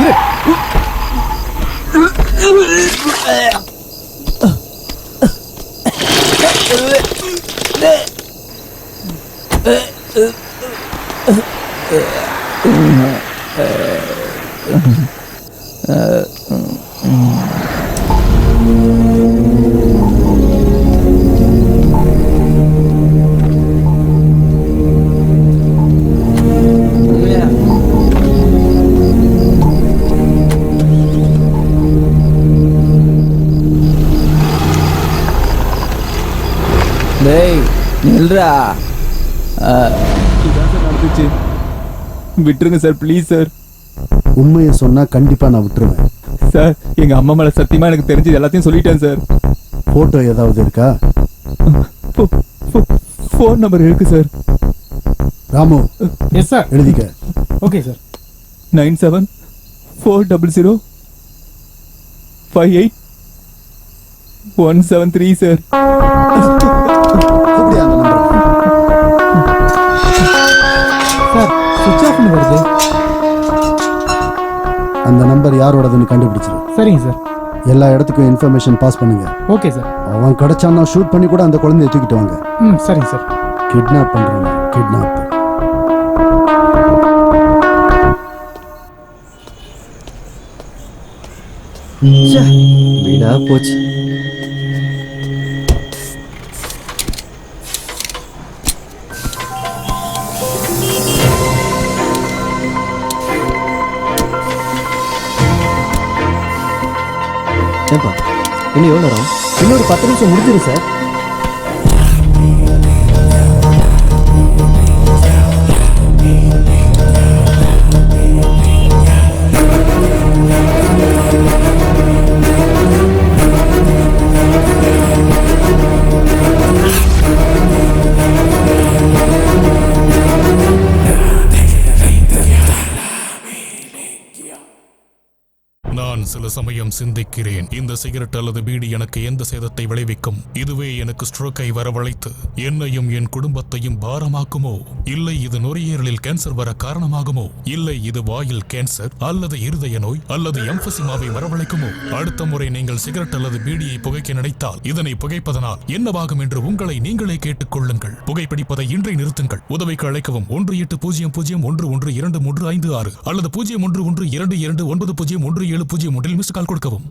டேய் நில்றா. நடந்துச்சு, விட்டுருங்க சார், ப்ளீஸ் சார். உண்மையை சொன்னா கண்டிப்பா நான் விட்டுருவேன் சார். எங்க அம்மா மேல சத்தியமா எனக்கு தெரிஞ்சது எல்லாத்தையும் சொல்லிட்டேன் சார். போட்டோ ஏதாவது இருக்கா? ஃபோன் நம்பர் இருக்கு சார். Ramu, yes sir. எழுதிக்க. Okay sir. 9740058173 சார். சார் சுவிட்ச் ஆஃப்னு வருது. அந்த நம்பர் யாரோடதுன்னு கண்டுபிடிச்சிரு. சரிங்க சார். எல்லா இடத்துக்கும் இன்ஃபர்மேஷன் பாஸ் பண்ணுங்க. Okay sir. அவன் கிடைச்சான்னா ஷூட் பண்ணி கூட அந்த குழந்தைய தூக்கிட்டு வாங்க. சரிங்க சார். கிட்னாப் பண்றாங்க, கிட்னாப். வீடா போச்சு. ஏப்பா இன்னும் எவ்வளோ நேரம்? இன்னொரு 10 நிமிஷம் முடிஞ்சிடும் சார். நான் சில சமயம் சிந்திக்கிறேன், இந்த சிகரெட் அல்லது பீடி எனக்கு எந்த சேதத்தை விளைவிக்கும்? இதுவே எனக்கு ஸ்ட்ரோக்கை வரவழைத்து என்னையும் என் குடும்பத்தையும் பாரமாக்குமோ? இல்லை இது நுரையீரலில் கேன்சர் வர காரணமாகுமோ? இல்லை இது வாயில் கேன்சர் அல்லது இருதய நோய் அல்லது எம்பசிமாவை வரவழைக்குமோ? அடுத்த முறை நீங்கள் சிகரெட் அல்லது பீடியை புகைக்க நினைத்தால் இதனை புகைப்பதனால் என்னவாகும் என்று உங்களை நீங்களே கேட்டுக் கொள்ளுங்கள். புகைப்பிடிப்பதை இன்றை நிறுத்துங்கள். உதவிக்கு அழைக்கவும் 180001123556 அல்லது 011222901017 மிஸ் கால் கொடுக்கவும்.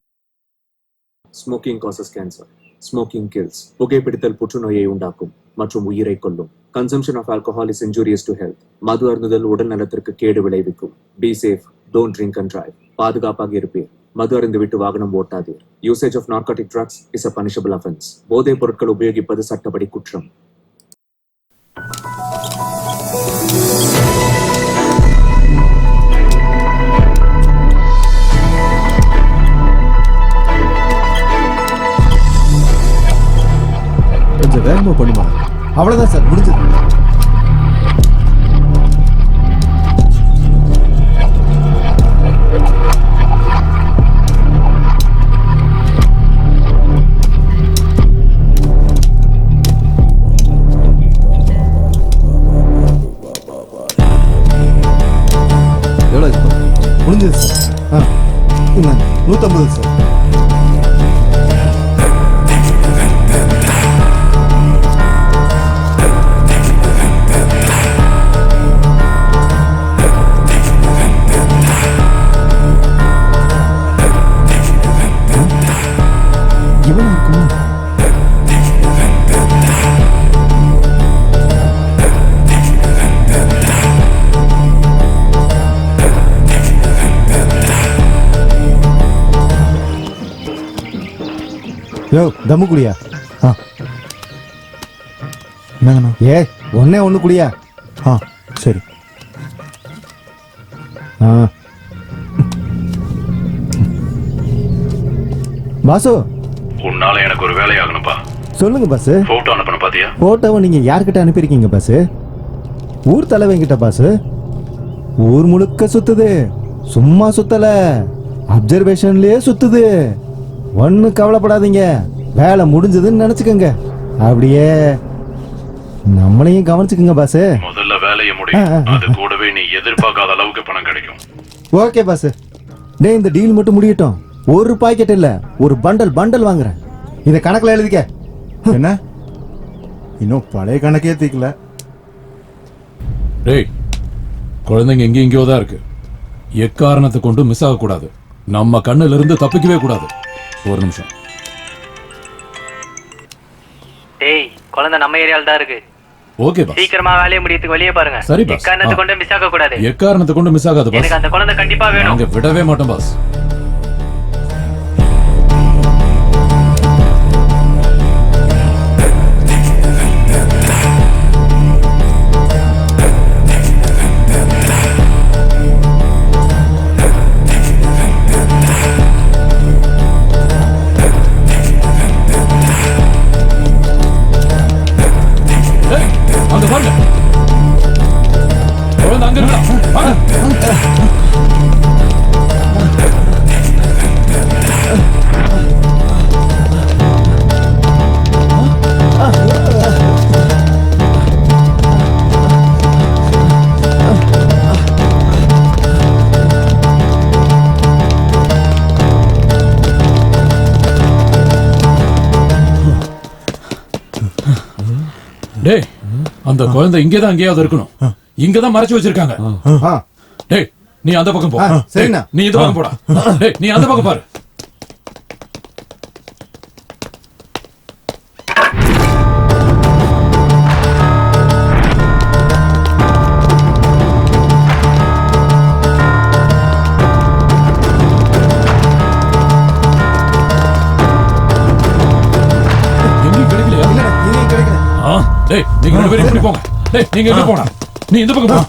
Smoking causes cancer. Smoking kills. புகைப்பிடித்தல் புற்றுநோயை உண்டாக்கும் மற்றும் உயிரை கொல்லும். Consumption of alcohol is injurious to health. மது அருந்துதல் உடல் நலத்திற்கு கேடு விளைவிக்கும். Be safe, don't drink and drive. பாதுகாப்பாக இருப்பீர். மது அருந்து விட்டு வாகனம் ஓட்டாதீர். Usage of narcotic drugs is a punishable offence. போதைப் பொருட்கள் உபயோகிப்பது சட்டப்படி குற்றம். கொஞ்சம் வேகமா பண்ணுமா? அவ்வளவுதான் சார், முடிஞ்சது. எவ்வளோ முடிஞ்சது சார். 150 சார். யோ தம்மு குடியா? என்னங்கண்ணா? ஒன்னே ஒன்று குடியா? சரி. பாசு, உன்னால எனக்கு ஒரு வேலையாகணும்பா. சொல்லுங்க பாசு. போட்டோ அனுப்பணும் பாத்தியா? போட்டோவை நீங்க யார்கிட்ட அனுப்பியிருக்கீங்க பாசு? ஊர் தலைவங்கிட்ட பாசு. ஊர் முழுக்க சுத்துது, சும்மா சுத்தல, அப்சர்வேஷன்லயே சுத்துது. ஒன்னும் கவலைப்படாதீங்க, வேலை முடிஞ்சதுன்னு நினைச்சுக்கோங்க. அப்படியே நம்மளையும் கவனிச்சுக்கோங்க பாசு. முதல்ல வேலையை முடியும், அது கூடவே நீ எதிர்பார்க்காத அளவுக்கு பணம் கிடைக்கும். ஓகே பாசு. டே இந்த டீல் மட்டும் முடியட்டும். ஒரு பாக்கெட் இல்ல, ஒரு பண்டல் பண்டல் வாங்குறேன். இதை கணக்குல எழுதிக்க. என்ன இன்னும் பழைய கணக்கே தீக்கல. டேய், குழந்தைங்க எங்கேயோ தான் இருக்கு. எக்காரணத்தை கொண்டு மிஸ் ஆகக்கூடாது. நம்ம கண்ணுல இருந்து தப்பிக்கவே கூடாது. ஒரு நிமிஷம். டேய், குழந்தை நம்ம ஏரியால தான் இருக்கு. Okay boss. சீக்கிரமா வேலையை முடியத்துக்கு வெளியே பாருங்க. சரி பாஸ். எக்காரணத்தை கொண்டு மிஸ் ஆக கூடாது. எக்காரணத்தை கொண்டு மிஸ் ஆகாது பாஸ். எனக்கு அந்த குழந்தை கண்டிப்பா வேணும். நாங்க விடவே மாட்டோம் பாஸ். அந்த குழந்தை இங்கதான் எங்கேயாவது இருக்கணும். இங்கதான் மறைச்சு வச்சிருக்காங்க. டேய் நீ அந்த பக்கம் போ. சரிண்ணா. நீ இந்த பக்கம் போடா. டேய் நீ அந்த பக்கம் பாரு. டேய் நீங்க ரெண்டு பேரும் இப்படி போங்க. டேய் நீங்க எங்க போடா. நீ இந்த பக்கம் போ.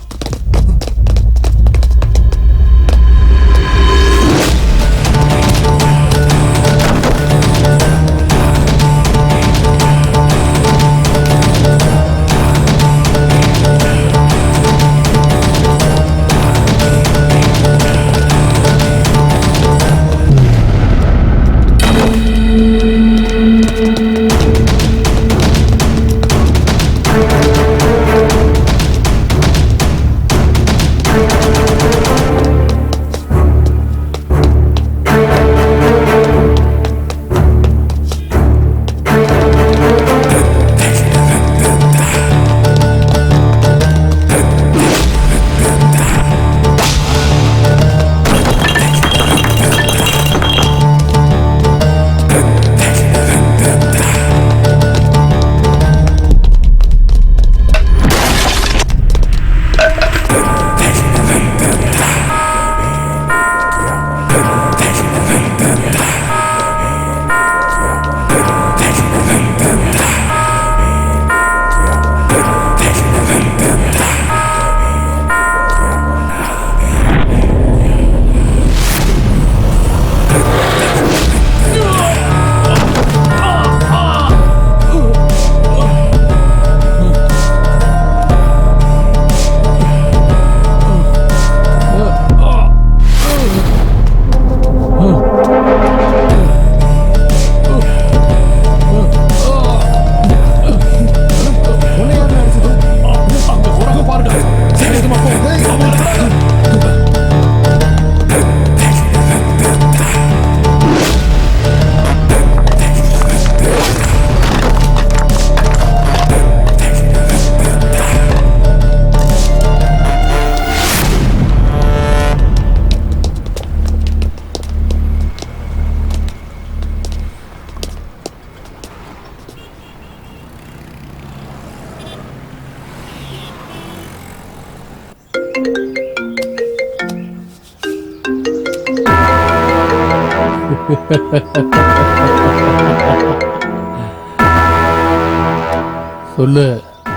சொல்லு.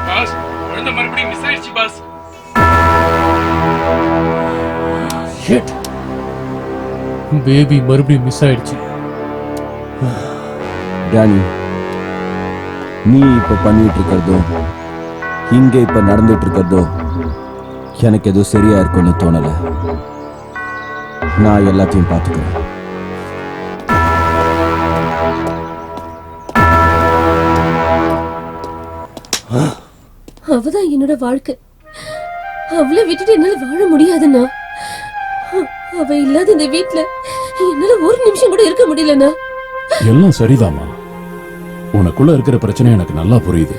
பாஸ் குழந்தை மறுபடியும் மிஸ் ஆயிடுச்சு பாஸ். ஷிட். பேபி மறுபடியும் மிஸ் ஆயிடுச்சு. டானி நீ இப்ப பண்ணிட்டு இருக்கிறதோ இங்க இப்ப நடந்துட்டு இருக்கிறதோ எனக்கு எதுவும் சரியா இருக்கும்னு தோணல. நான் எல்லாத்தையும் பார்த்துக்கிறேன். அவதான் என்னோட வாழ்க்கை. அவளை விட்டுட்டு என்னால வாழ முடியாதுண்ணா. அவ இல்லாத இந்த வீட்டுல என்னால ஒரு நிமிஷம் கூட இருக்க முடியலண்ணா. எல்லாம் சரிதாமா. உனக்குள்ள இருக்கிற பிரச்சனை எனக்கு நல்லா புரியுது.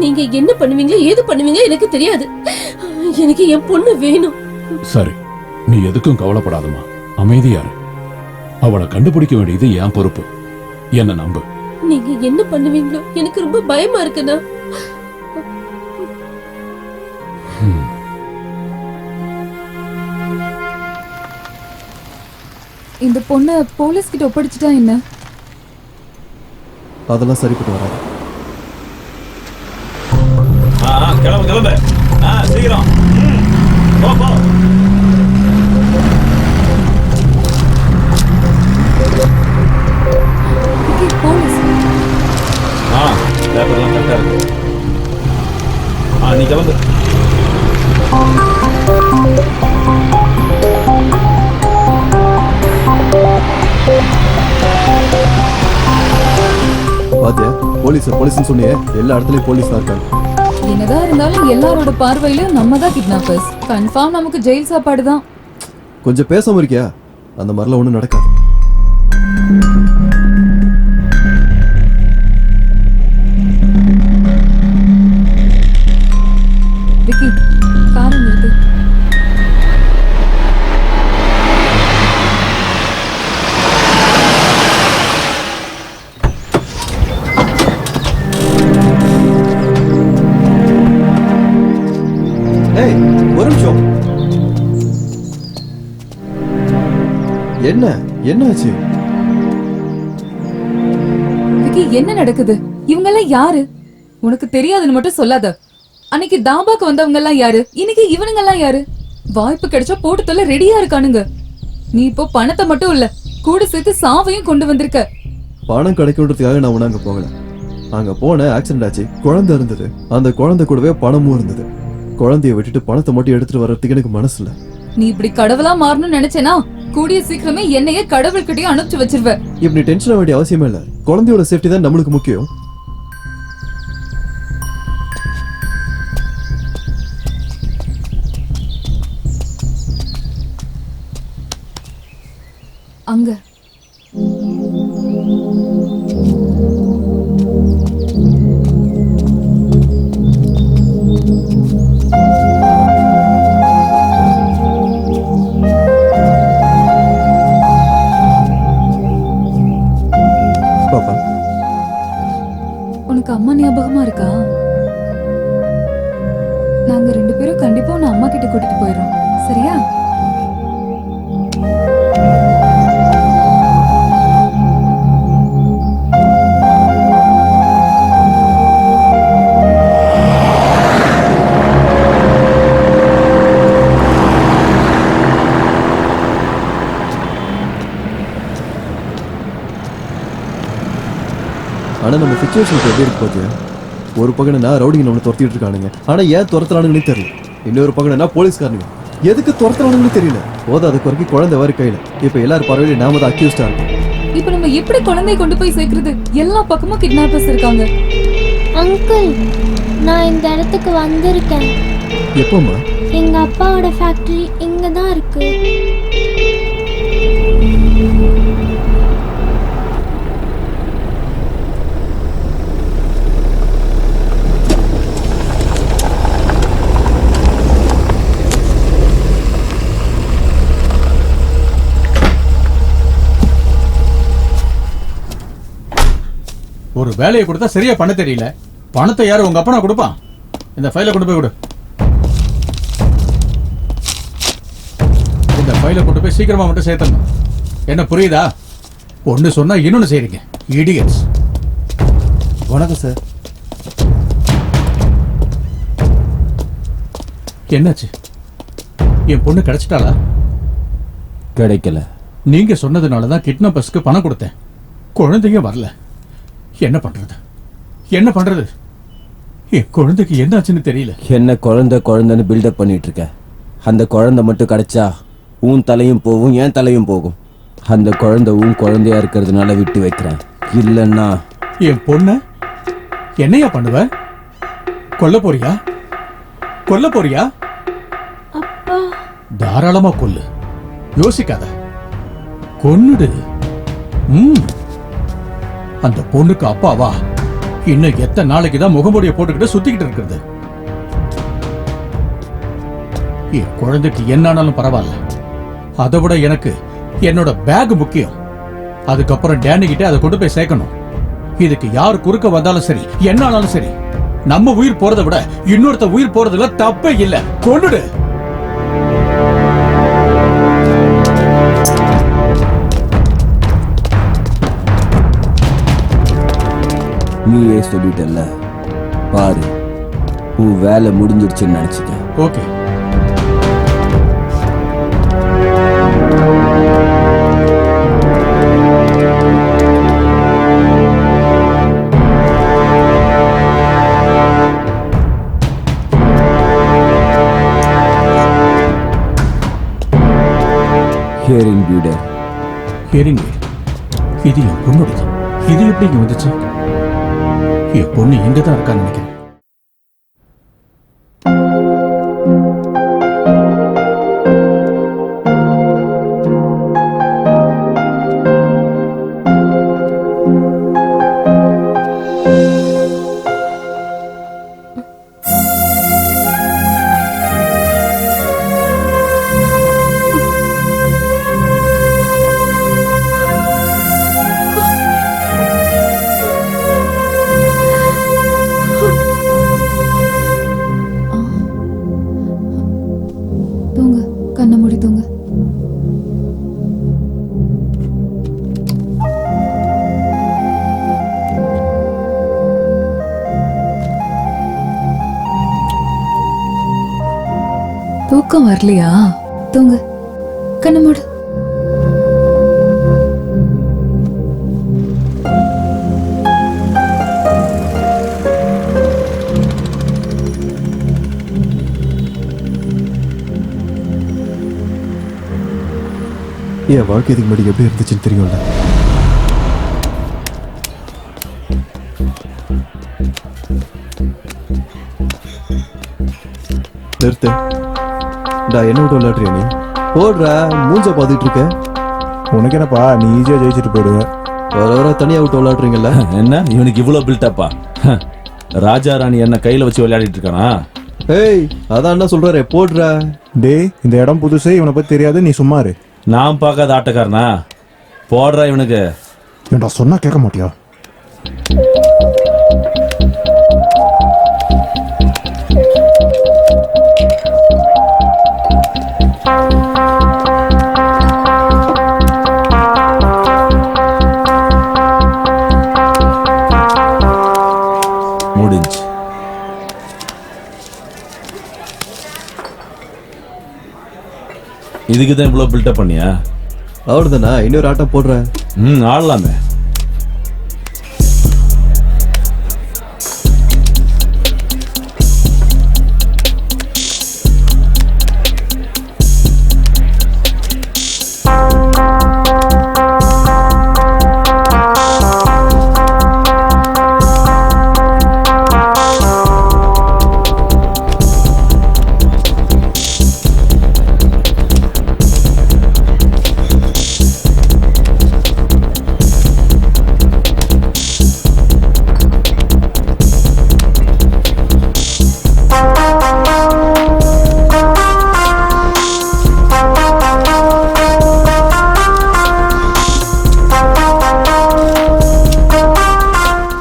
நீங்க என்ன பண்ணுவீங்களோ ஏது பண்ணுவீங்களோ எனக்கு தெரியாது. எனக்கு என் பொண்ணு வேணும். சரி நீ எதுக்கும் கவலைப்படாதமா. அமைதியாரு. அவளை கண்டுபிடிக்க வேண்டியது என் பொறுப்பு. என்ன நம்பு. நீங்க என்ன பண்ணுவீங்களோ எனக்கு ரொம்ப பயமா இருக்குண்ணா. இந்த பொண்ணை போலீஸ் கிட்ட ஒப்படைச்சிட்டா என்ன? அதெல்லாம் சரிப்பட்டு வராது. கிளம்பு கிளம்பு. சீக்கிரம் போ போ. போலீஸ். பேப்பர்லாம் கரெக்டா இருக்கு. நீ கிளம்பு. பாத்தியா போலீஸ் சொன்னியே, எல்லா இடத்துலயும் போலீஸ் தான் இருக்காங்க. என்னதான் இருந்தாலும் எல்லாரோட பார்வையிலும் நம்ம தான் கிட்னாப்பர்ஸ். கன்ஃபார்ம் நமக்கு ஜெயில் சாப்பாடு தான். கொஞ்சம் பேசாம இருக்கியா? அந்த மாதிரிலாம் ஒண்ணும் நடக்காது. என்ன என்னாச்சு? விக்கி, என்ன நடக்குது? இவங்க எல்லாம் யாரு? உனக்கு தெரியாதுன்னு மட்டும் சொல்லாத. அன்னைக்கு தாபாக்கு வந்தவங்க எல்லாம் யாரு? இன்னைக்கு இவனுங்க எல்லாம் யாரு? வாய்ப்பு கிடைச்சா போட்டு தொல்ல ரெடியா இருக்கானுங்க. நீ இப்போ பணத்தை மட்டும் இல்ல, கூட சேர்த்து சாவையும் கொண்டு வந்திருக்க. பணம் கிடைக்குன்றதுக்காக நான் உன்ன அங்க போகல. அங்க போன ஆக்சிடென்ட் ஆச்சு, குழந்தை இருந்தது. அந்த குழந்தை கூடவே பணமும் இருந்தது. குழந்தைய விட்டுட்டு பணத்தை மட்டும் எடுத்துட்டு வர்றதுக்கு எனக்கு மனசு இல்ல. நீ இப்படி கடவுளா மாறணும்னு நினைச்சேனா கூடிய சீக்கிரமே என்னையே கடவுள்கிட்டயே அனுப்பிச்சு வச்சிருவ. இப்படி டென்ஷன் ஆக வேண்டிய அவசியமே இல்ல. குழந்தையோட சேஃப்டி தான் நம்மளுக்கு முக்கியம். அங்க பாப்பா, உனக்கு அம்மா ஞாபகமா இருக்கா? நாங்க 2 பேரும் கண்டிப்பா உன்னை அம்மா கிட்ட கூட்டிட்டு போயிடுறோம், சரியா? ஆனா நம்ம சிச்சுவேஷன் எப்படி இருக்கு பாத்தியா? ஒரு பக்கம் நான் ரவுடிங்க நம்மளை துரத்திட்டு இருக்கானுங்க. ஆனா ஏன் துரத்துறானுங்கன்னு தெரியல. இன்னொரு பக்கம் என்ன போலீஸ்காரனுங்க எதுக்கு துரத்துறானுங்கன்னு தெரியல. போதாத குறைக்கு குழந்தை வர கையில. இப்ப எல்லாரும் பரவாயில்ல, நாம தான் அக்யூஸ்டா இருக்கோம். இப்ப நம்ம எப்படி குழந்தையை கொண்டு போய் சேர்க்கிறது? எல்லா பக்கமும் கிட்னாப்பர்ஸ் இருக்காங்க. அங்கிள், நான் இந்த இடத்துக்கு வந்திருக்கேன். எப்போம்மா? எங்க அப்பாவோட ஃபேக்டரி இங்க தான் இருக்கு. ஒரு வேலையை கொடுத்தா சரியா பண்ண தெரியல. பணத்தை யாரு உங்க அப்பா கொடுப்பான்? இந்த ஃபைலை கொண்டு போய் விடு. இந்த ஃபைலை கொண்டு போய் சீக்கிரமா மட்டும் சேர்த்தணும். என்ன புரியுதா? ஒன்னு சொன்னா இன்னொன்னு செய்றீங்க, இடியட்ஸ். வணக்கம் சார். என்னாச்சு? என் பொண்ணு கிடைச்சிட்டாளா? கிடைக்கல. நீங்க சொன்னதுனாலதான் கிட்னாப்பர்ஸ்க்கு பணம் கொடுத்தேன். குழந்தைங்க வரல. என்ன பண்றது? என்ன பண்றது? என் குழந்தைக்கு என்ன ஆச்சுன்னு தெரியல. என்ன குழந்தைன்னு பில்டப் பண்ணிட்டு இருக்க? அந்த குழந்தை மட்டும் கிடைச்சா உன் தலையும் போகும், என் தலையும் போகும். அந்த குழந்தை உன் குழந்தையா இருக்கிறதுனால விட்டு வைக்கிறேன். இல்லைன்னா என் பொண்ண என்னையா பண்ணுவ? கொல்ல போறியா? கொல்ல போறியா? அப்பா, தாராளமா கொல்லு, யோசிக்காத. கொன்னுடு. அந்த பொண்ணுக்கு அப்பாவா இன்னும் எத்தனை நாளைக்கு தான் முகமூடிய போட்டுக்கிட்டு சுத்திக்கிட்டு இருக்கிறது? என் குழந்தைக்கு என்னானாலும் பரவாயில்ல. அதை விட எனக்கு என்னோட பேக் முக்கியம். அதுக்கப்புறம் டேனி கிட்ட அதை கொண்டு போய் சேர்க்கணும். இதுக்கு யார் குறுக்க வந்தாலும் சரி, என்ன ஆனாலும் சரி, நம்ம உயிர் போறதை விட இன்னொருத்த உயிர் போறதுல தப்பே இல்லை. கொன்னுடு. நீயே சொல்லிட்டல்ல, பாரு, உன் வேலை முடிஞ்சிருச்சுன்னு நினைச்சிட்ட. ஓகே. ஹியரிங் பியூடர். Hearing aid. இது என் பொண்ணுடையது. இது எப்படி இங்க வந்துச்சு? என் பொண்ணு எங்க தான் இருக்கான்னு நினைக்கிறேன். தூக்கம் வரலையா? தூங்கு, கண்ணு மூடு. என் வாழ்க்கை இதுக்கு முன்னாடி எப்படி இருந்துச்சுன்னு தெரியும்ல. நிறுத்து. என்ன விட்டு விளையாடுறியா நீ? போடுற மூஞ்ச பாத்துட்டு இருக்க. உனக்கு என்னப்பா, நீ ஈஸியா ஜெயிச்சுட்டு போயிடுவ. வர தனியா விட்டு விளையாடுறீங்கல்ல. என்ன இவனுக்கு இவ்வளவு பில்டப்பா? ராஜா ராணி என்ன கையில வச்சு விளையாடிட்டு இருக்கானா? ஏய், அதான் என்ன சொல்றாரு, போடுற. டேய், இந்த இடம் புதுசு, இவனை பத்தி தெரியாது, நீ சும்மா இரு. நான் பார்க்காத ஆட்டக்காரனா? போடுறா இவனுக்கு. ஏன்டா சொன்னா கேட்க மாட்டியா? முடிஞ்சு. இதுக்கு தான் இவ்வளவு பில்டப் பண்ணியா? அவ்வளவுதானா? இன்னொரு ஆட்டம் போடுற. ஆடலாமே.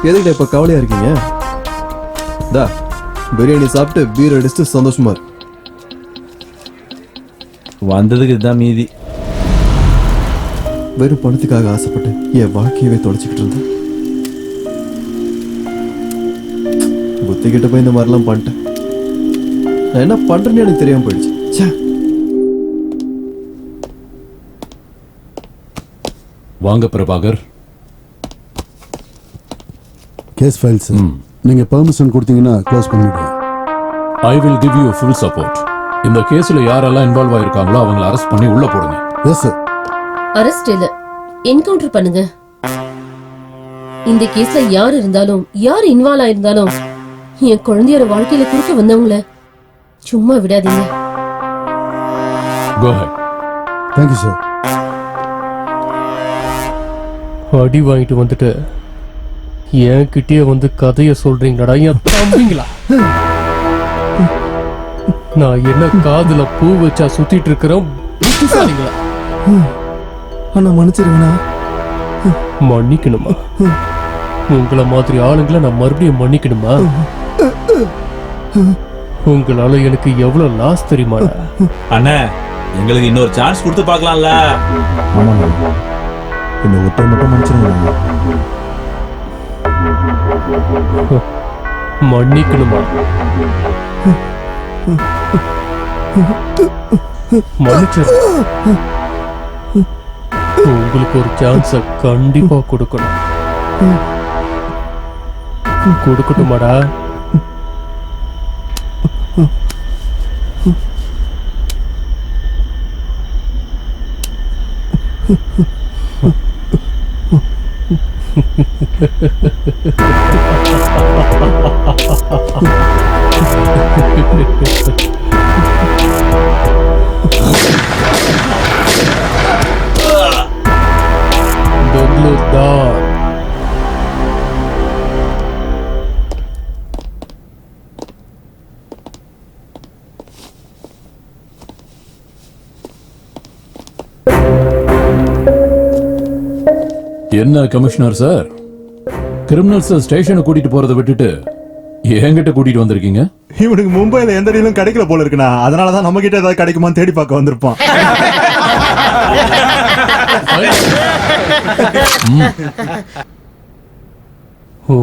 எதுக்கிட்ட இப்ப கவலையா இருக்கீங்க? பிரியாணி சாப்பிட்டு பீர் அடிச்சுட்டு சந்தோஷமா இருக்கு. வந்ததுக்கு இதுதான் மீதி. வெறும் பணத்துக்காக ஆசைப்பட்டு என் வாழ்க்கையவே தொலைச்சிக்கிட்டு இருந்தேன். புத்தி கிட்ட போய் இந்த மாதிரிலாம் பண்ணிட்டேன். நான் என்ன பண்றேன்னு எனக்கு தெரியாம போயிடுச்சு. வாங்க பிரபாகர். கேஸ் ஃபைல்ஸ் நீங்க பெர்மிஷன் கொடுத்தீங்கன்னா க்ளோஸ் பண்ணிடுவேன். I will give you full support. இந்த கேஸ்ல யாரெல்லாம் இன்வால்வ் ஆயிருக்காங்களோ அவங்களை அரெஸ்ட் பண்ணி உள்ள போடுங்க. Yes sir. அரெஸ்ட் இல்ல, என்கவுண்டர் பண்ணுங்க. இந்த கேஸ்ல யார் இருந்தாலும், யார் இன்வால்வ் ஆயிருந்தாலும், என் குழந்தையோட வாழ்க்கையில குறுக்க வந்தவங்கள சும்மா விடாதீங்க. Go ahead. Thank you, sir. அடி வாங்கிட்டு வந்துட்டு என் கிட்டே வந்து கதைய சொல்றீங்களா என் தம்பிங்களா? நான் என்ன காதுல பூ வச்சா சுத்திட்டு இருக்கிறேன் புத்திசாலிங்களா? அண்ணா மன்னிச்சிருங்கண்ணா. மன்னிக்கணுமா? உங்களை மாதிரி ஆளுங்களை நான் மறுபடியும் மன்னிக்கணுமா? உங்களால எனக்கு எவ்வளவு லாஸ் தெரியுமா? அண்ணே, எங்களுக்கு இன்னொரு சான்ஸ் கொடுத்து பார்க்கலாம்ல? ஆமாண்ணா, இந்த ஒருத்தர் மட்டும் மன்னிச்சிருங்க. மன்னிக்கணுமா? மன்னிச்சிரு. உங்களுக்கு ஒரு சான்ஸ கண்டிப்பா கொடுக்கணும். கொடுக்கட்டுமாடா? Dodlodar. என்ன கமிஷனர் சார், கிரிமினல்ஸ் ஸ்டேஷனை கூட்டிட்டு போறதை விட்டுட்டு என்கிட்ட கூட்டிட்டு வந்திருக்கீங்க? இவனுக்கு மும்பைல எந்த டீலும் கிடைக்கல போல இருக்குண்ணா, அதனாலதான் நம்ம கிட்ட ஏதாவது கிடைக்குமான்னு தேடி பார்க்க வந்திருப்பான்.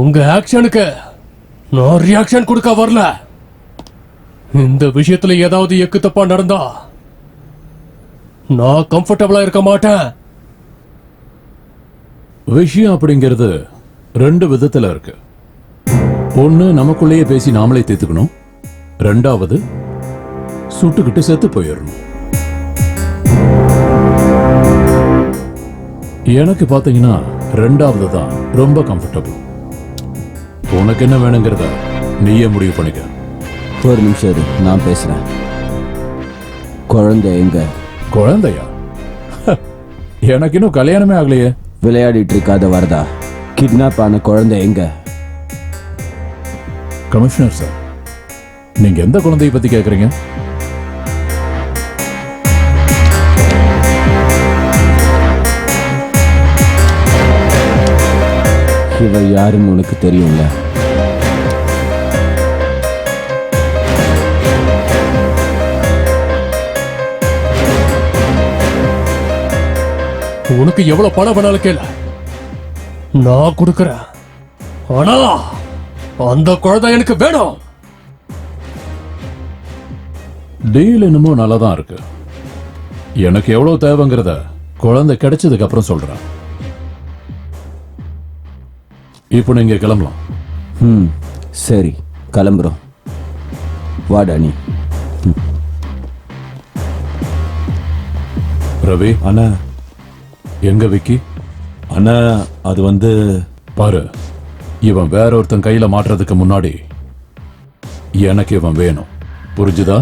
உங்க ஆக்ஷனுக்கு நான் ரியாக்ஷன் கொடுக்க வரல. இந்த விஷயத்துல ஏதாவது எக்கு தப்பா நடந்தா நான் கம்ஃபர்டபுளா இருக்க மாட்டேன். விஷயம் அப்படிங்கிறது 2 விதத்துல இருக்கு. ஒண்ணு நமக்குள்ளேயே பேசி நாமளே தீர்த்துக்கணும். 2வது சுட்டுக்கிட்டு செத்து போயிடணும். எனக்கு பாத்தீங்கன்னா 2வது தான் ரொம்ப கம்ஃபர்டபுள். உனக்கு என்ன வேணுங்கிறத நீயே முடிவு பண்ணிக்க. ஒரு நிமிஷம் இரு, நான் பேசுறேன். குழந்தை எங்க? குழந்தையா? எனக்கு இன்னும் கல்யாணமே ஆகலையே. விளையாடிட்டு இருக்காத வரதா, கிட்னாப் ஆன குழந்தை எங்க? கமிஷனர் சார், நீங்க எந்த குழந்தையை பத்தி கேக்குறீங்க? இவ யாருன்னு உனக்கு தெரியும்ல? உனக்கு எவ்வளவு பணம் வேணாலும் கேள, நான் கொடுக்கறேன். ஆனா அந்த குழந்தை எனக்கு வேணும். டீல் என்னமோ நல்லாதான் இருக்கு. எனக்கு எவ்வளவு தேவைங்கிறத குழந்தை கிடைச்சதுக்கு அப்புறம் சொல்றேன். இப்போ நீங்க கிளம்பலாம். சரி, கிளம்புறோம். வாடா நீ. ரவி அண்ணா. எங்க விக்கி? அண்ணா, அது வந்து பாரு, இவன் வேற ஒருத்தன் கையில மாட்டுறதுக்கு முன்னாடி எனக்கு இவன் வேணும். புரிஞ்சுதா?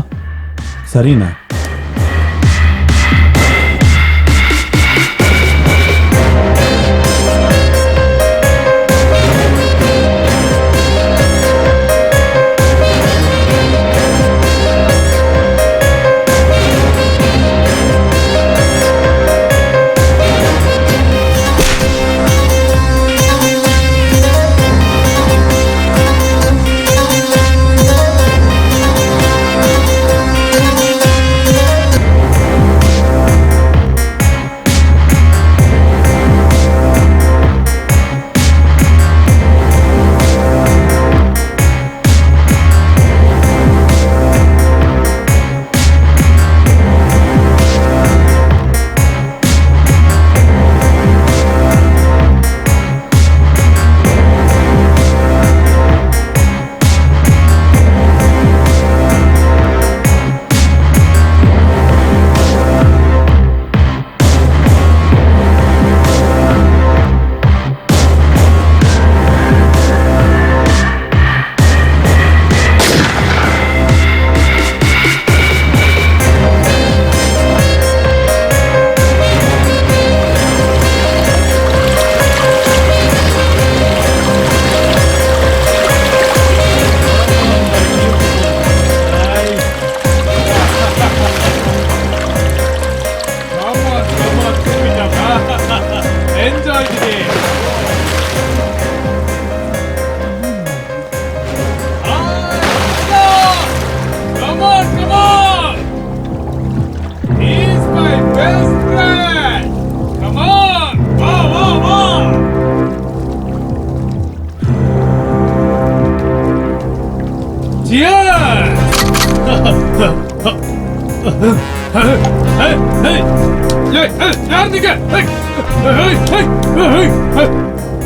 சரிண்ணா.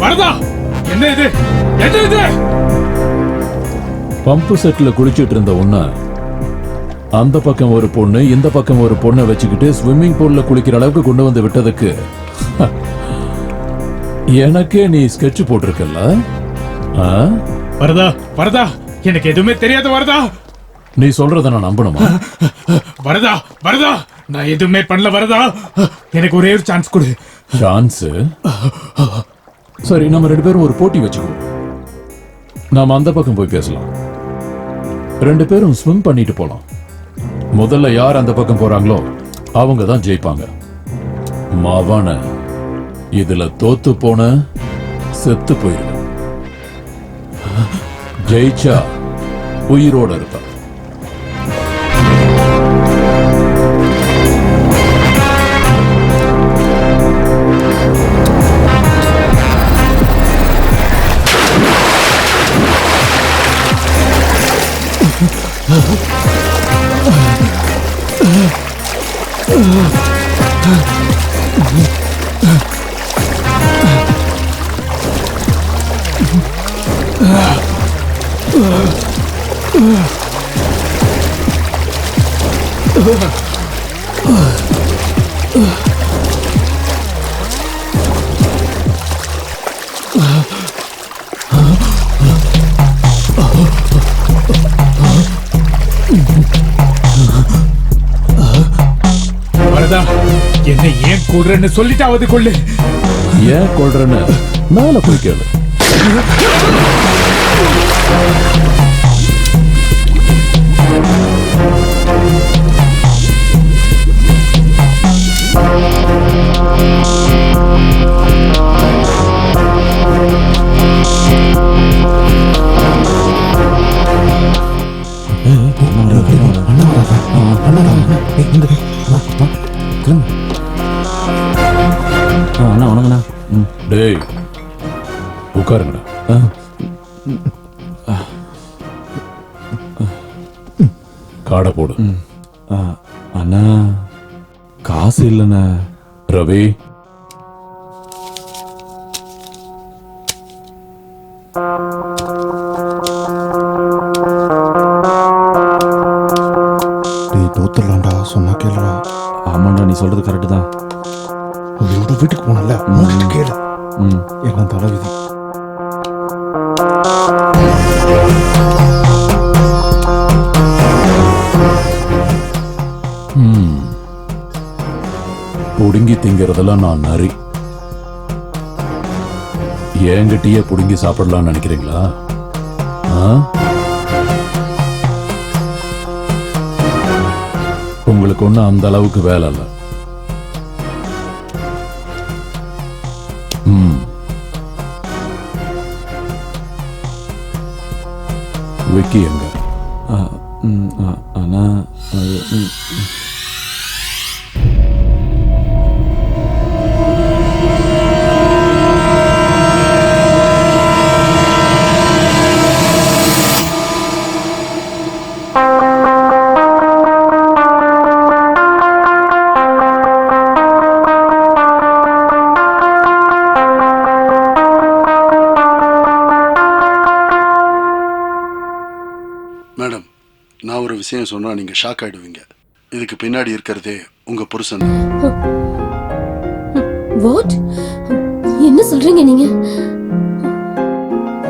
வரதா, என்ன இது? என்ன இது? பம்பு செட்ல குளிச்சிட்டு இருந்த உன்ன அந்த பக்கம் ஒரு பொண்ணு, இந்த பக்கம் ஒரு பொண்ணை வச்சுக்கிட்டு ஸ்விம்மிங் பூல்ல குளிக்கிற அளவுக்கு கொண்டு வந்து விட்டதுக்கு எனக்கே நீ ஸ்கெட்ச் போட்டிருக்கல. வரதா, வரதா, எனக்கு எதுவுமே தெரியாது வரதா. நீ சொல்றத நான் நம்பணுமா? வரதா, வரதா, நான் எதுவுமே பண்ணல வரதா. எனக்கு ஒரே ஒரு சான்ஸ் கொடு. சான்ஸ்? சரி, நம்ம 2 பேரும் ஒரு போட்டி வச்சுக்குவோம். நாம அந்த பக்கம் போய் பேசலாம். 2 பேரும் ஸ்விம் பண்ணிட்டு போலாம். முதல்ல யார் அந்த பக்கம் போறாங்களோ அவங்க தான் ஜெயிப்பாங்க. மாவான இதுல தோத்து போன செத்து போயிருவேன். ஜெயிச்சா உயிரோட இருப்ப. Huh? வரதா, என்னை ஏன் கொல்றன்னு சொல்லிட்டாவது கொள்ளு. ஏன் கொள்றேன்னு மேல போய் கேளு. அண்ணா வணங்கண்ணா. டேய் உட்காருங்கடா. காடை போடு. அண்ணா காசு இல்லைண்ணா. ரவி, தோத்துடலாம்டா, சொன்னா கேளுடா. ஆமாண்டா, நீ சொல்றது கரெக்டு தான். உங்களோட வீட்டுக்கு போனல, கேளு. எல்லாம் தலைவிதி. புடுங்கி திங்கிறதெல்லாம் நான் நரி. என்கிட்டயே புடுங்கி சாப்பிடலாம்னு நினைக்கிறீங்களா? உங்களுக்கு ஒண்ணு அந்த அளவுக்கு வேலை இல்ல. விக்கி எங்க? அண்ணா மேடம், நான் ஒரு விஷயம் சொன்னா நீங்க ஷாக் ஆயிடுவீங்க. இதுக்கு பின்னாடி இருக்கிறதே உங்க புருஷன். வாட்? என்ன சொல்றீங்க நீங்க?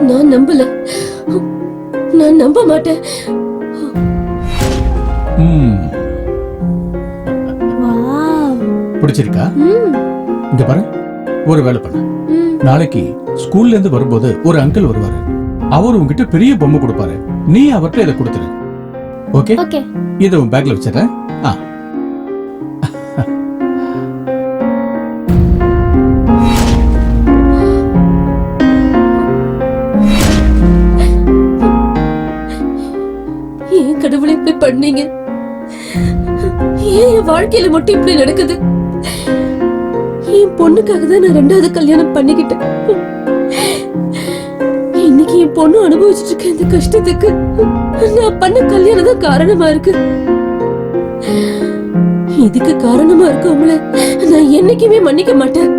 நான் நம்பல. நான் நம்ப மாட்டேன். பிடிச்சிருக்கா? இங்க பாரு, ஒரு வேலை பண்ணு. நாளைக்கு ஸ்கூல்ல இருந்து வரும்போது ஒரு அங்கிள் வருவாரு. அவர் உங்ககிட்ட பெரிய பொம்மை கொடுப்பாரு. நீ அவர்கிட்ட இதை கொடுத்துரு. ஓகே? இதை உன் பேக்ல வச்சிடறேன். ஏன் கடவுளை இப்படி பண்ணீங்க? ஏன் என் வாழ்க்கையில மட்டும் இப்படி நடக்குது? என் பொண்ணுக்காக தான் நான் 2வது கல்யாணம் பண்ணிக்கிட்டேன். இன்னைக்கு என் பொண்ணு அனுபவிச்சுட்டு இருக்க இந்த கஷ்டத்துக்கு நான் பண்ண கல்யாணம் தான் காரணமா இருக்கு. இதுக்கு காரணமா இருக்கவங்கள நான் என்னைக்குமே மன்னிக்க மாட்டேன்.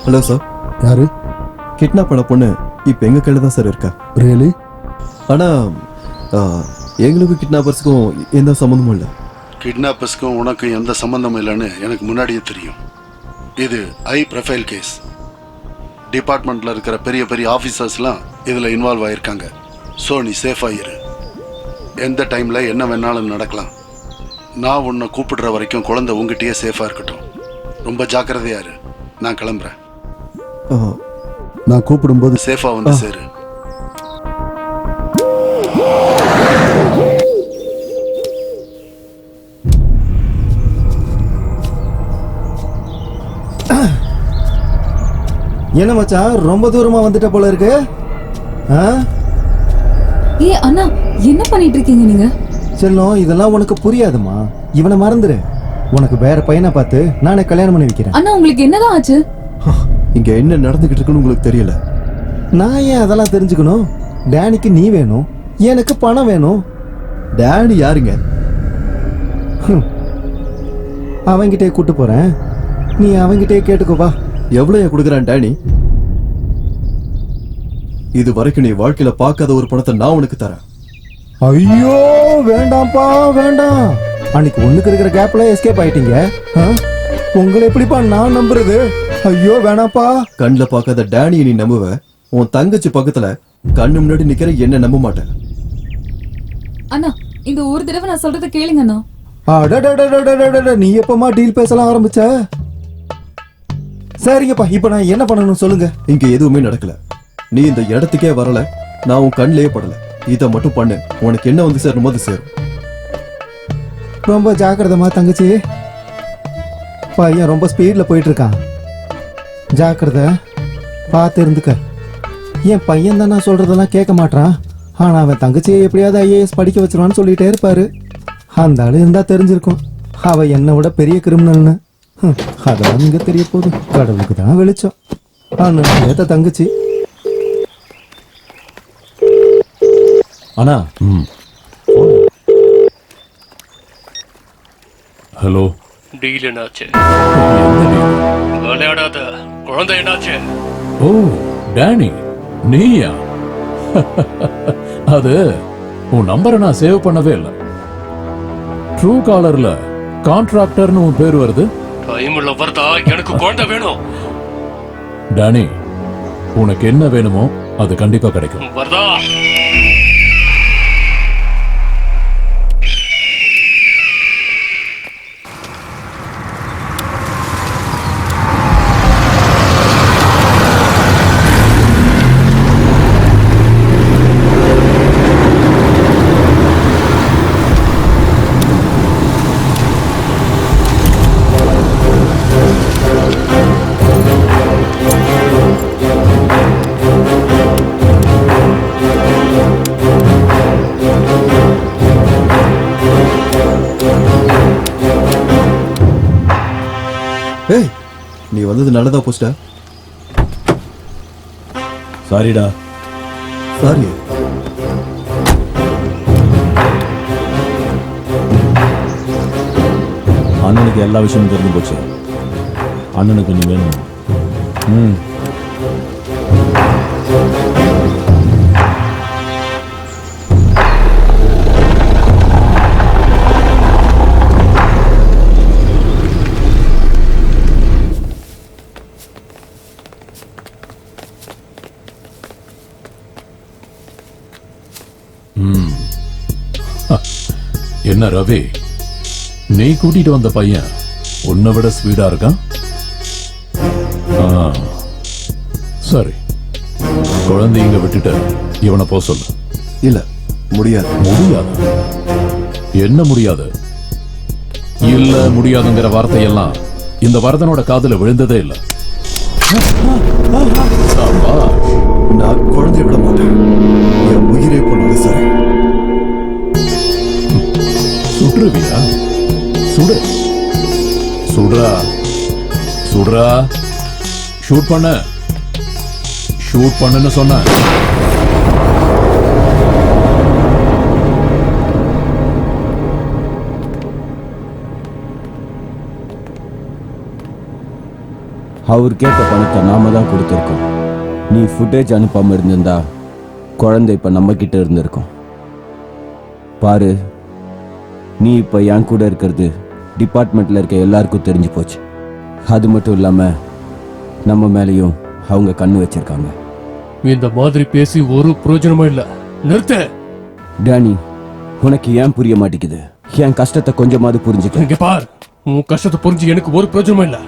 Hello sir. யாரு? கிட்னாப் பண்ண பொண்ணு இப்ப எங்க கையில தான் சார் இருக்கா. ரியலி? ஆனா எங்களுக்கும் கிட்னாப்பர்ஸ்க்கும் எந்த சம்மந்தமும் இல்லை. கிட்னாப்பர்ஸ்க்கும் உனக்கும் எந்த சம்பந்தமும் இல்லைன்னு எனக்கு முன்னாடியே தெரியும். இது ஹை ப்ரொஃபைல் கேஸ். டிபார்ட்மெண்ட்ல இருக்கிற பெரிய பெரிய ஆஃபீஸர்ஸ்லாம் இதுல இன்வால்வ் ஆயிருக்காங்க. ஸோ நீ சேஃபா இரு. எந்த டைம்ல என்ன வேணாலும் நடக்கலாம். நான் உன்னை கூப்பிடுற வரைக்கும் குழந்தை உங்ககிட்டயே சேஃபா இருக்கட்டும். ரொம்ப ஜாக்கிரதையா இரு. நான் கிளம்புறேன். நான் கூப்பிடும்போது சேஃபா வந்து சேரு. என்ன மச்சான் ரொம்ப தூரமா வந்துட்ட போல இருக்கு. ஏ அண்ணா என்ன பண்ணிட்டு இருக்கீங்க நீங்க? செல்லம் இதெல்லாம் உனக்கு புரியாதுமா. இவனை மறந்துரு. உனக்கு வேற பையனை பார்த்து நானே கல்யாணம் பண்ணி வைக்கிறேன். அண்ணா உங்களுக்கு என்னதான் ஆச்சு? இங்க என்ன நடந்துகிட்டு இருக்குன்னு உங்களுக்கு தெரியல. நான் ஏன் அதெல்லாம் தெரிஞ்சுக்கணும்? டேனிக்கு நீ வேணும், எனக்கு பணம் வேணும். டேனி யாருங்க? அவங்கிட்டே கூட்டு போறேன், நீ அவங்கிட்டே கேட்டுக்கோப்பா. எவ்வளவு கொடுக்குறான் டேனி? இது வரைக்கும் நீ வாழ்க்கையில பார்க்காத ஒரு பணத்தை நான் உனக்கு தரேன். ஐயோ வேண்டாம்ப்பா வேண்டாம். அன்னைக்கு ஒண்ணுக்கு இருக்கிற கேப்ல எஸ்கேப் ஆயிட்டீங்க. உங்களை எப்படிப்பா நான் நம்புறது? ஐயோ வேணாப்பா. கண்ணுல பார்க்காத டேனியை நீ நம்புவ, உன் தங்கச்சி பக்கத்துல கண்ணு முன்னாடி நிக்கிற என்ன நம்ப மாட்டேன். அண்ணா இந்த ஒரு தடவை நான் சொல்றத கேளுங்க அண்ணா. நீ எப்பமா டீல் பேசலாம் ஆரம்பிச்ச? சரிங்கப்பா, இப்ப நான் என்ன பண்ணணும் சொல்லுங்க. இங்க எதுவுமே நடக்கல. நீ இந்த இடத்துக்கே வரல, நான் உன் கண்ணிலே படல. இதை மட்டும் பண்ணு, உனக்கு என்ன வந்து சேரணுமோ அது சேரும். ரொம்ப ஜாக்கிரதமா தங்கச்சி. பையன் ரொம்ப ஸ்பீட்ல போயிட்டு இருக்கான், ஜாக்கிரத பார்த்து இருந்துக்க. என் பையன் தான் நான் சொல்றதெல்லாம் கேட்க மாட்டான். ஆனா அவன் தங்கச்சியை எப்படியாவது ஐஏஎஸ் படிக்க வச்சிருவான்னு சொல்லிட்டே இருப்பாரு. அந்த ஆளு இருந்தா தெரிஞ்சிருக்கும் அவ என்னை விட பெரிய கிரிமினல்னு. அதெல்லாம் இங்க தெரிய போகுது, கடவுளுக்கு தான் வெளிச்சம். அண்ணன் ஏத்த தங்கச்சி. அண்ணா. ஹலோ. டீல் என்னாச்சு? விளையாடாத குழந்தை என்னாச்சு? ஓ டேனி நீயா? அது உன் நம்பரை நான் சேவ் பண்ணவே இல்லை. ட்ரூ காலர்ல கான்ட்ராக்டர்னு உன் பேர் வருது. டைம்ல வரதா? எனக்கு குழந்தை வேணும். டேனி உனக்கு என்ன வேணுமோ அது கண்டிப்பா கிடைக்கும். வரதா? ஏய், நீ வந்தது நல்லதா போஸ்டா? சாரிடா. சாரி. அண்ணனுக்கு எல்லா விஷயமும் தெரிஞ்சு போச்சு. அண்ணனுக்கு நீ வேணும். என்ன ரவி, நீ கூட்டிட்டு வந்த பையன் உன்னை விட ஸ்பீடா இருக்கான். சரி, குழந்தைங்க விட்டுட்டு இவனை போ சொல்லு. இல்ல முடியாது. முடியாது? என்ன முடியாது? இல்ல முடியாதுங்கிற வார்த்தையெல்லாம் இந்த வரதனோட காதுல விழுந்ததே இல்ல. நான் குழந்தைய விட மாட்டேன். என் உயிரை கொண்டு சரி. சுடுவியா? சுடு. சுடுறா சுடுறா. ஷூட் பண்ண. ஷூட் பண்ணுன்னு சொன்ன. அவர் கேட்ட பணத்தை நாம தான் கொடுத்துருக்கோம். நீ ஃபுட்டேஜ் அனுப்பாம இருந்திருந்தா குழந்தை இப்ப நம்ம கிட்ட இருந்திருக்கும். பாரு, நீ இப்ப என் கூட இருக்கிறது டிபார்ட்மெண்ட்ல இருக்க எல்லாருக்கும் தெரிஞ்சு போச்சு. அது மட்டும் இல்லாம நம்ம மேலேயும் அவங்க கண்ணு வச்சிருக்காங்க. இந்த மாதிரி பேசி ஒரு பிரயோஜனமும் இல்ல. நிறுத்து. டேனி, உனக்கு ஏன் புரிய மாட்டேங்குது? என் கஷ்டத்தை கொஞ்சமாவது புரிஞ்சுக்க. இங்க பார், உன் கஷ்டத்தை புரிஞ்சு எனக்கு ஒரு பிரயோஜனமும் இல்ல.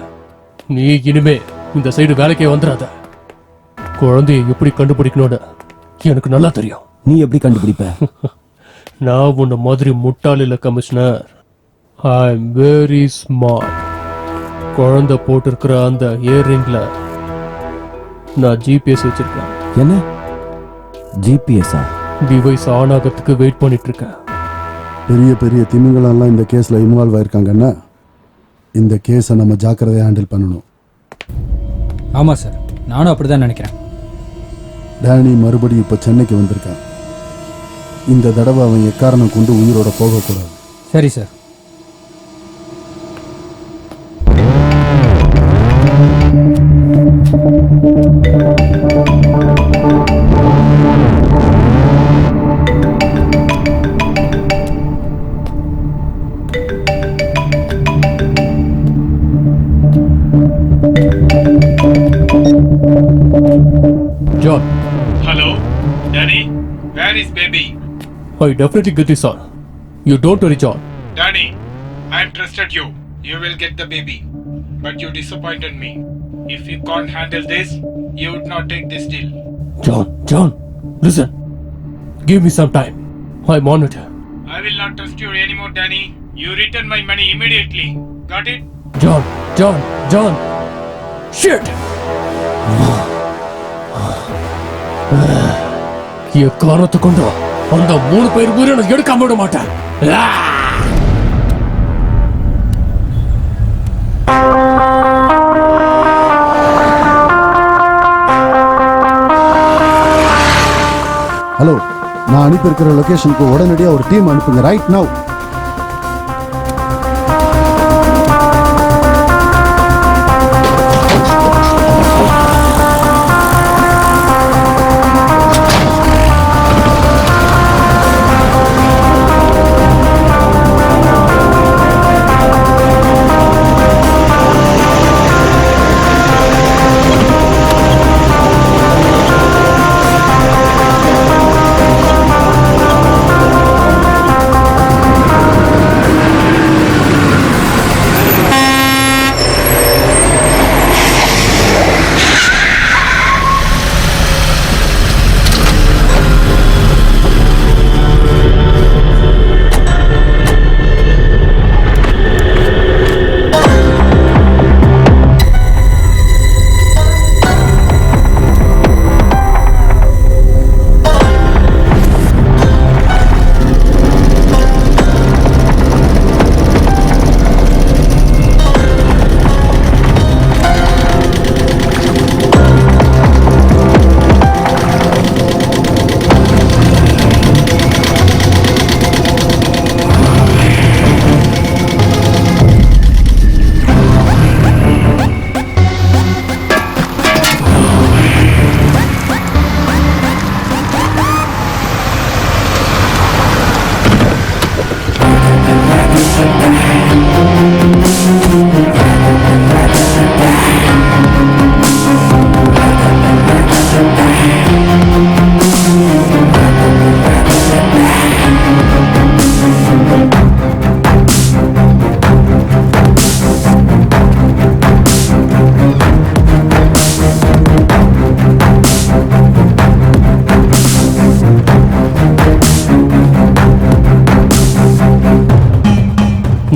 நீ இனிமே இந்த சைடு வேலைக்கே வந்துடாத. குழந்தையை எப்படி கண்டுபிடிக்கணும்னு எனக்கு நல்லா தெரியும். நீ எப்படி கண்டுபிடிப்ப? நான் உன்ன மாதிரி முட்டாள் இல்ல commissioner. I am very smart. குழந்தை போட்டிருக்கிற அந்த இயர்ரிங்ல நான் ஜிபிஎஸ் வச்சிருக்கேன். என்ன ஜிபிஎஸ்ஸா? டிவைஸ் ஆன் ஆகிறதுக்கு வெயிட் பண்ணிட்டு இருக்கேன். பெரிய பெரிய திமிங்கலெல்லாம் இந்த கேஸில் இன்வால்வ் ஆயிருக்காங்கன்னா இந்த கேஸை நம்ம ஜாக்கிரதையாக ஹேண்டில் பண்ணணும். ஆமாம் சார், நானும் அப்படி தான் நினைக்கிறேன். டேனி மறுபடியும் இப்போ சென்னைக்கு வந்திருக்கான். இந்த தடவை அவன் எக்காரணம் கொண்டு உயிரோட போகக்கூடாது. சரி sir. John. Hello, Danny. Where is baby? I definitely get this, sir. You don't worry, John. Danny, I trusted you. You will get the baby. But you disappointed me. If you can't handle this, you would not take this deal. John, listen. Give me some time. I'm on it. I will not trust you anymore, Danny. You return my money immediately. Got it? John. Shit! எக்காரணத்தை கொண்டு அந்த 3 பேர் உயிரை நான் எடுக்காம விட மாட்டேன். Hello, நான் அனுப்பியிருக்கிற லொகேஷனுக்கு உடனடியாக ஒரு டீம் அனுப்புங்க ரைட் நவ்.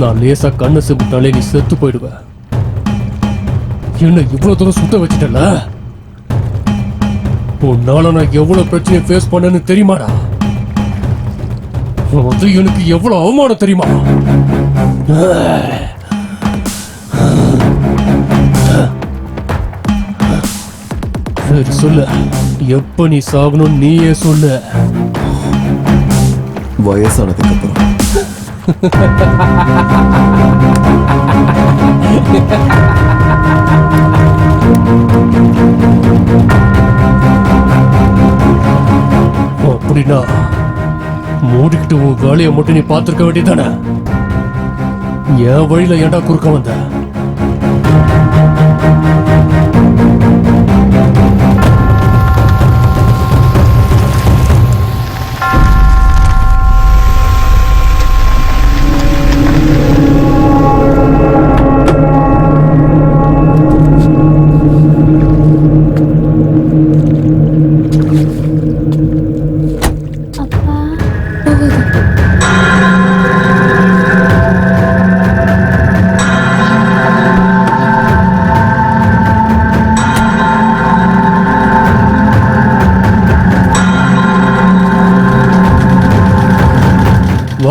நான் லேசா கண்ணை சிம்பிட்டாலே நீ செத்து போயிடுவ. என்ன இவ்வளவு தூரம் சுத்த வச்சுட்டல? உன்னால நான் எவ்வளவு பிரச்சனையை ஃபேஸ் பண்ணேன்னு தெரியுமாடா? அது எனக்கு எவ்வளவு அவமானம் தெரியுமா? சரி சொல்லு, எப்ப நீ சாகணும் நீயே சொல்லு. வயசானதுக்கு அப்புறம். அப்படின்னா மூடிக்கிட்டு உன் வேலையை மட்டும் நீ பார்த்திருக்க வேண்டியதானே? என் வழியில ஏன்டா குறுக்க வந்த?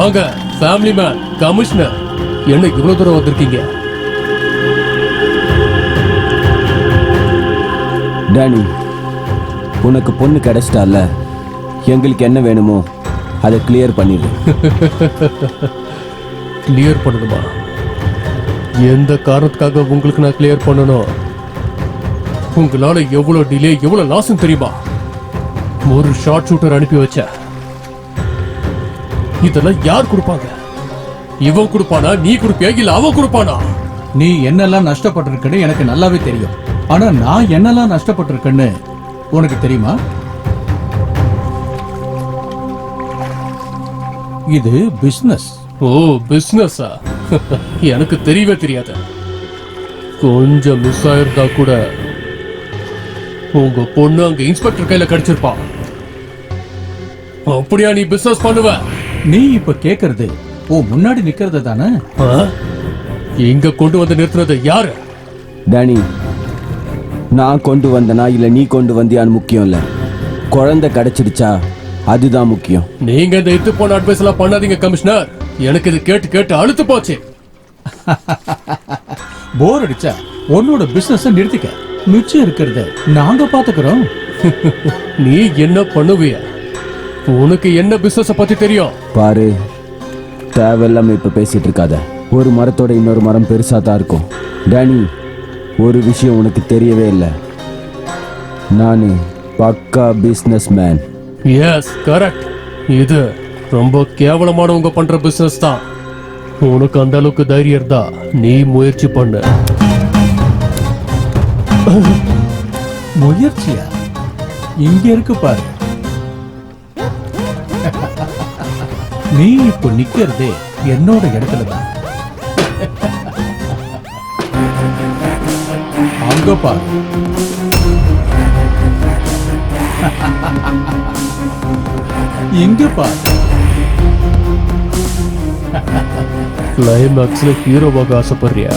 வாங்க ஃபேமிலி மேன், கமிஷனர், என்ன இவ்வளவு தூரம் வந்திருக்கீங்க? டேனி, உனக்கு பொண்ணு கிடைச்சிட்டால, எங்களுக்கு என்ன வேணுமோ அதை கிளியர் பண்ணிடு. கிளியர் பண்ணணுமா? எந்த காரணத்துக்காக உங்களுக்கு நான் கிளியர் பண்ணணும்? உங்களால எவ்வளவு டிலே, எவ்வளவு லாஸ் தெரியுமா? ஒரு ஷார்ட் ஷூட்டர் அனுப்பி வச்ச. இதெல்லாம் யார் கொடுப்பாங்க? இவன் கொடுப்பானா, நீ கொடுப்பியா, இல்ல அவன் கொடுப்பானா? நீ என்னெல்லாம் நஷ்டப்பட்டிருக்குன்னு எனக்கு நல்லாவே தெரியும். ஆனா நான் என்னெல்லாம் நஷ்டப்பட்டிருக்கேன்னு உனக்கு தெரியுமா? இது பிசினஸ். ஓ, பிசினஸா? எனக்கு தெரியவே தெரியாது. கொஞ்சம் மிஸ் ஆயிருந்தா கூட உங்க பொண்ணு அங்க இன்ஸ்பெக்டர் கையில கிடைச்சிருப்பா. அப்படியா நீ பிசினஸ் பண்ணுவ? நீ இப்ப கேக்குறது முன்னாடி நிக்கிறது தானே? இங்க கொண்டு வந்து நிறுத்துறது யாரு? டேனி, நான் கொண்டு வந்தனா இல்ல நீ கொண்டு வந்தியான்னு முக்கியம் இல்ல, குழந்தை கிடைச்சிடுச்சா அதுதான் முக்கியம். நீங்க இந்த இத்து போன அட்வைஸ் எல்லாம் பண்ணாதீங்க கமிஷனர். எனக்கு இது கேட்டு கேட்டு அழுத்து போச்சு. போர் அடிச்சா உன்னோட பிசினஸ் நிறுத்திக்க. மிச்சம் இருக்கிறத நாங்க பாத்துக்கிறோம். நீ என்ன பண்ணுவிய? உனக்கு என்ன பிசினஸ் பத்தி தெரியும்? பாரு, தேவையில்லாம இப்ப பேசிட்டு இருக்காத. ஒரு மரத்தோட இன்னொரு மரம் பெருசா தான் இருக்கும். டேனி, ஒரு விஷயம் உனக்கு தெரியவே இல்லை, நானு பக்கா பிசினஸ் மேன். S, correct. இது ரொம்ப கேவலமானவங்க பண்ற பிசினஸ் தான். உனக்கு அந்த அளவுக்கு தைரியம் இருந்தா நீ முயற்சி பண்ணு. முயற்சியா? இங்க இருக்கு பாரு. நீ இப்போ நிக்கிறதே என்னோட இடத்துல தான். அங்க பாரு. இங்க பாரு. கிளைமேக்ஸ்ல ஹீரோவாக ஆசைப்படுறியா?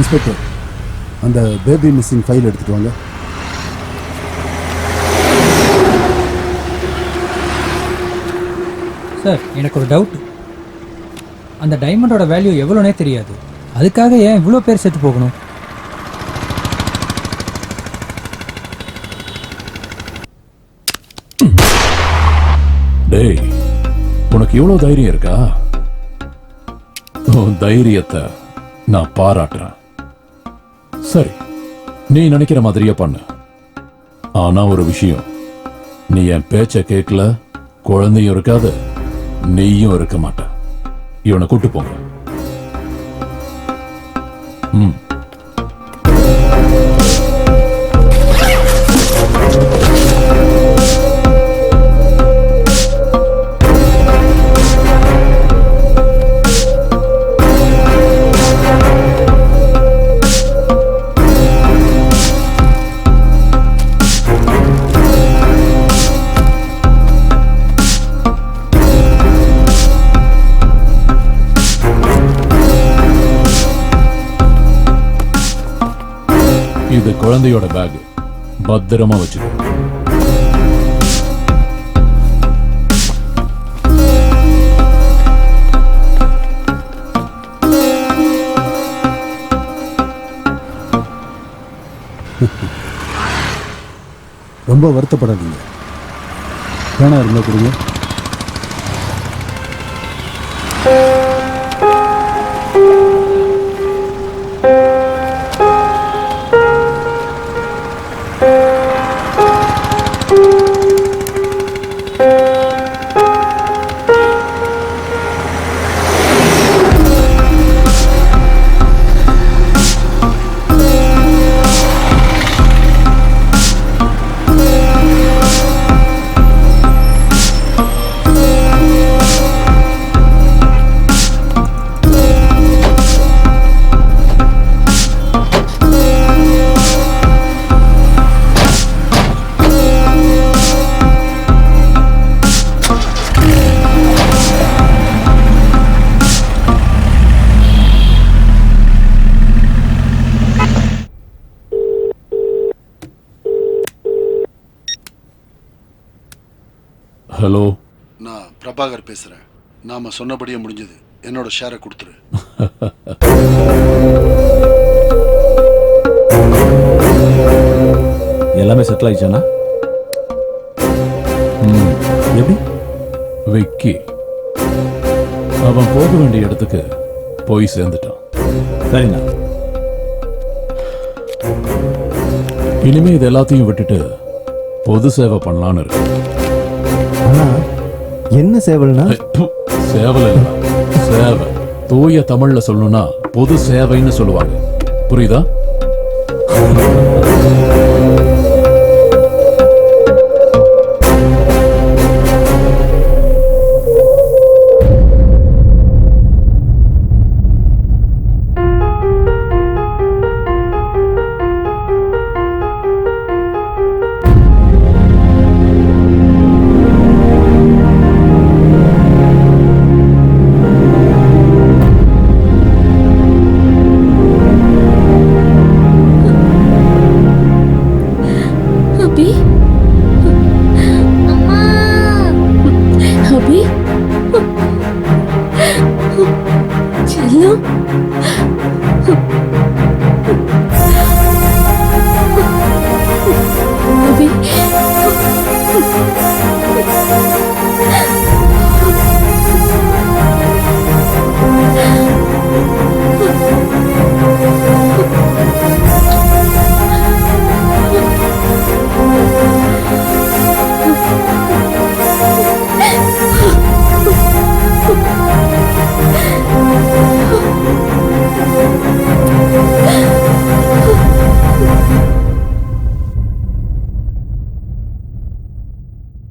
இன்ஸ்பெக்டர், அந்த பேபி மிஸ்ஸிங் ஃபைல் எடுத்துட்டு வாங்க. சார், எனக்கு ஒரு டவுட். அந்த டைமண்டோட வேல்யூ எவ்வளோனே தெரியாது, அதுக்காக ஏன் இவ்வளோ பேர் செத்து போகணும்? டேய், உனக்கு இவ்வளவு தைரியம் இருக்கா? உன் தைரியத்தை நான் பாராட்டுறேன். சரி, நீ நினைக்கிற மாதிரியே பண்ணு. ஆனா ஒரு விஷயம், நீ என் பேச்ச கேட்கல, குழந்தையும் இருக்காது, நீயும் இருக்க மாட்ட. இவனை கூட்டு போங்க. இது குழந்தையோட பேக், பத்திரமா வச்சுக்கோ. ரொம்ப வருத்தப்படாதீங்க. வேணா இருந்தா கொடுங்க. ஹலோ, நான் பிரபாகர் பேசுறேன். நாம சொன்னபடியே முடிஞ்சது. என்னோட ஷேரை கொடுத்துரு. எல்லாமே செட்டில் ஆயிடுச்சானா? எப்படி? விக்கி அவன் போக வேண்டிய இடத்துக்கு போய் சேர்ந்துட்டான். சரிண்ணா. இனிமே இது எல்லாத்தையும் விட்டுட்டு பொது சேவை பண்ணலான்னு இருக்கு. என்ன சேவல்னா? சேவல் இல்ல, சேவை. தூய தமிழ்ல சொல்லணும்னா பொது சேவைன்னு சொல்லுவாங்க. புரியுதா? அபி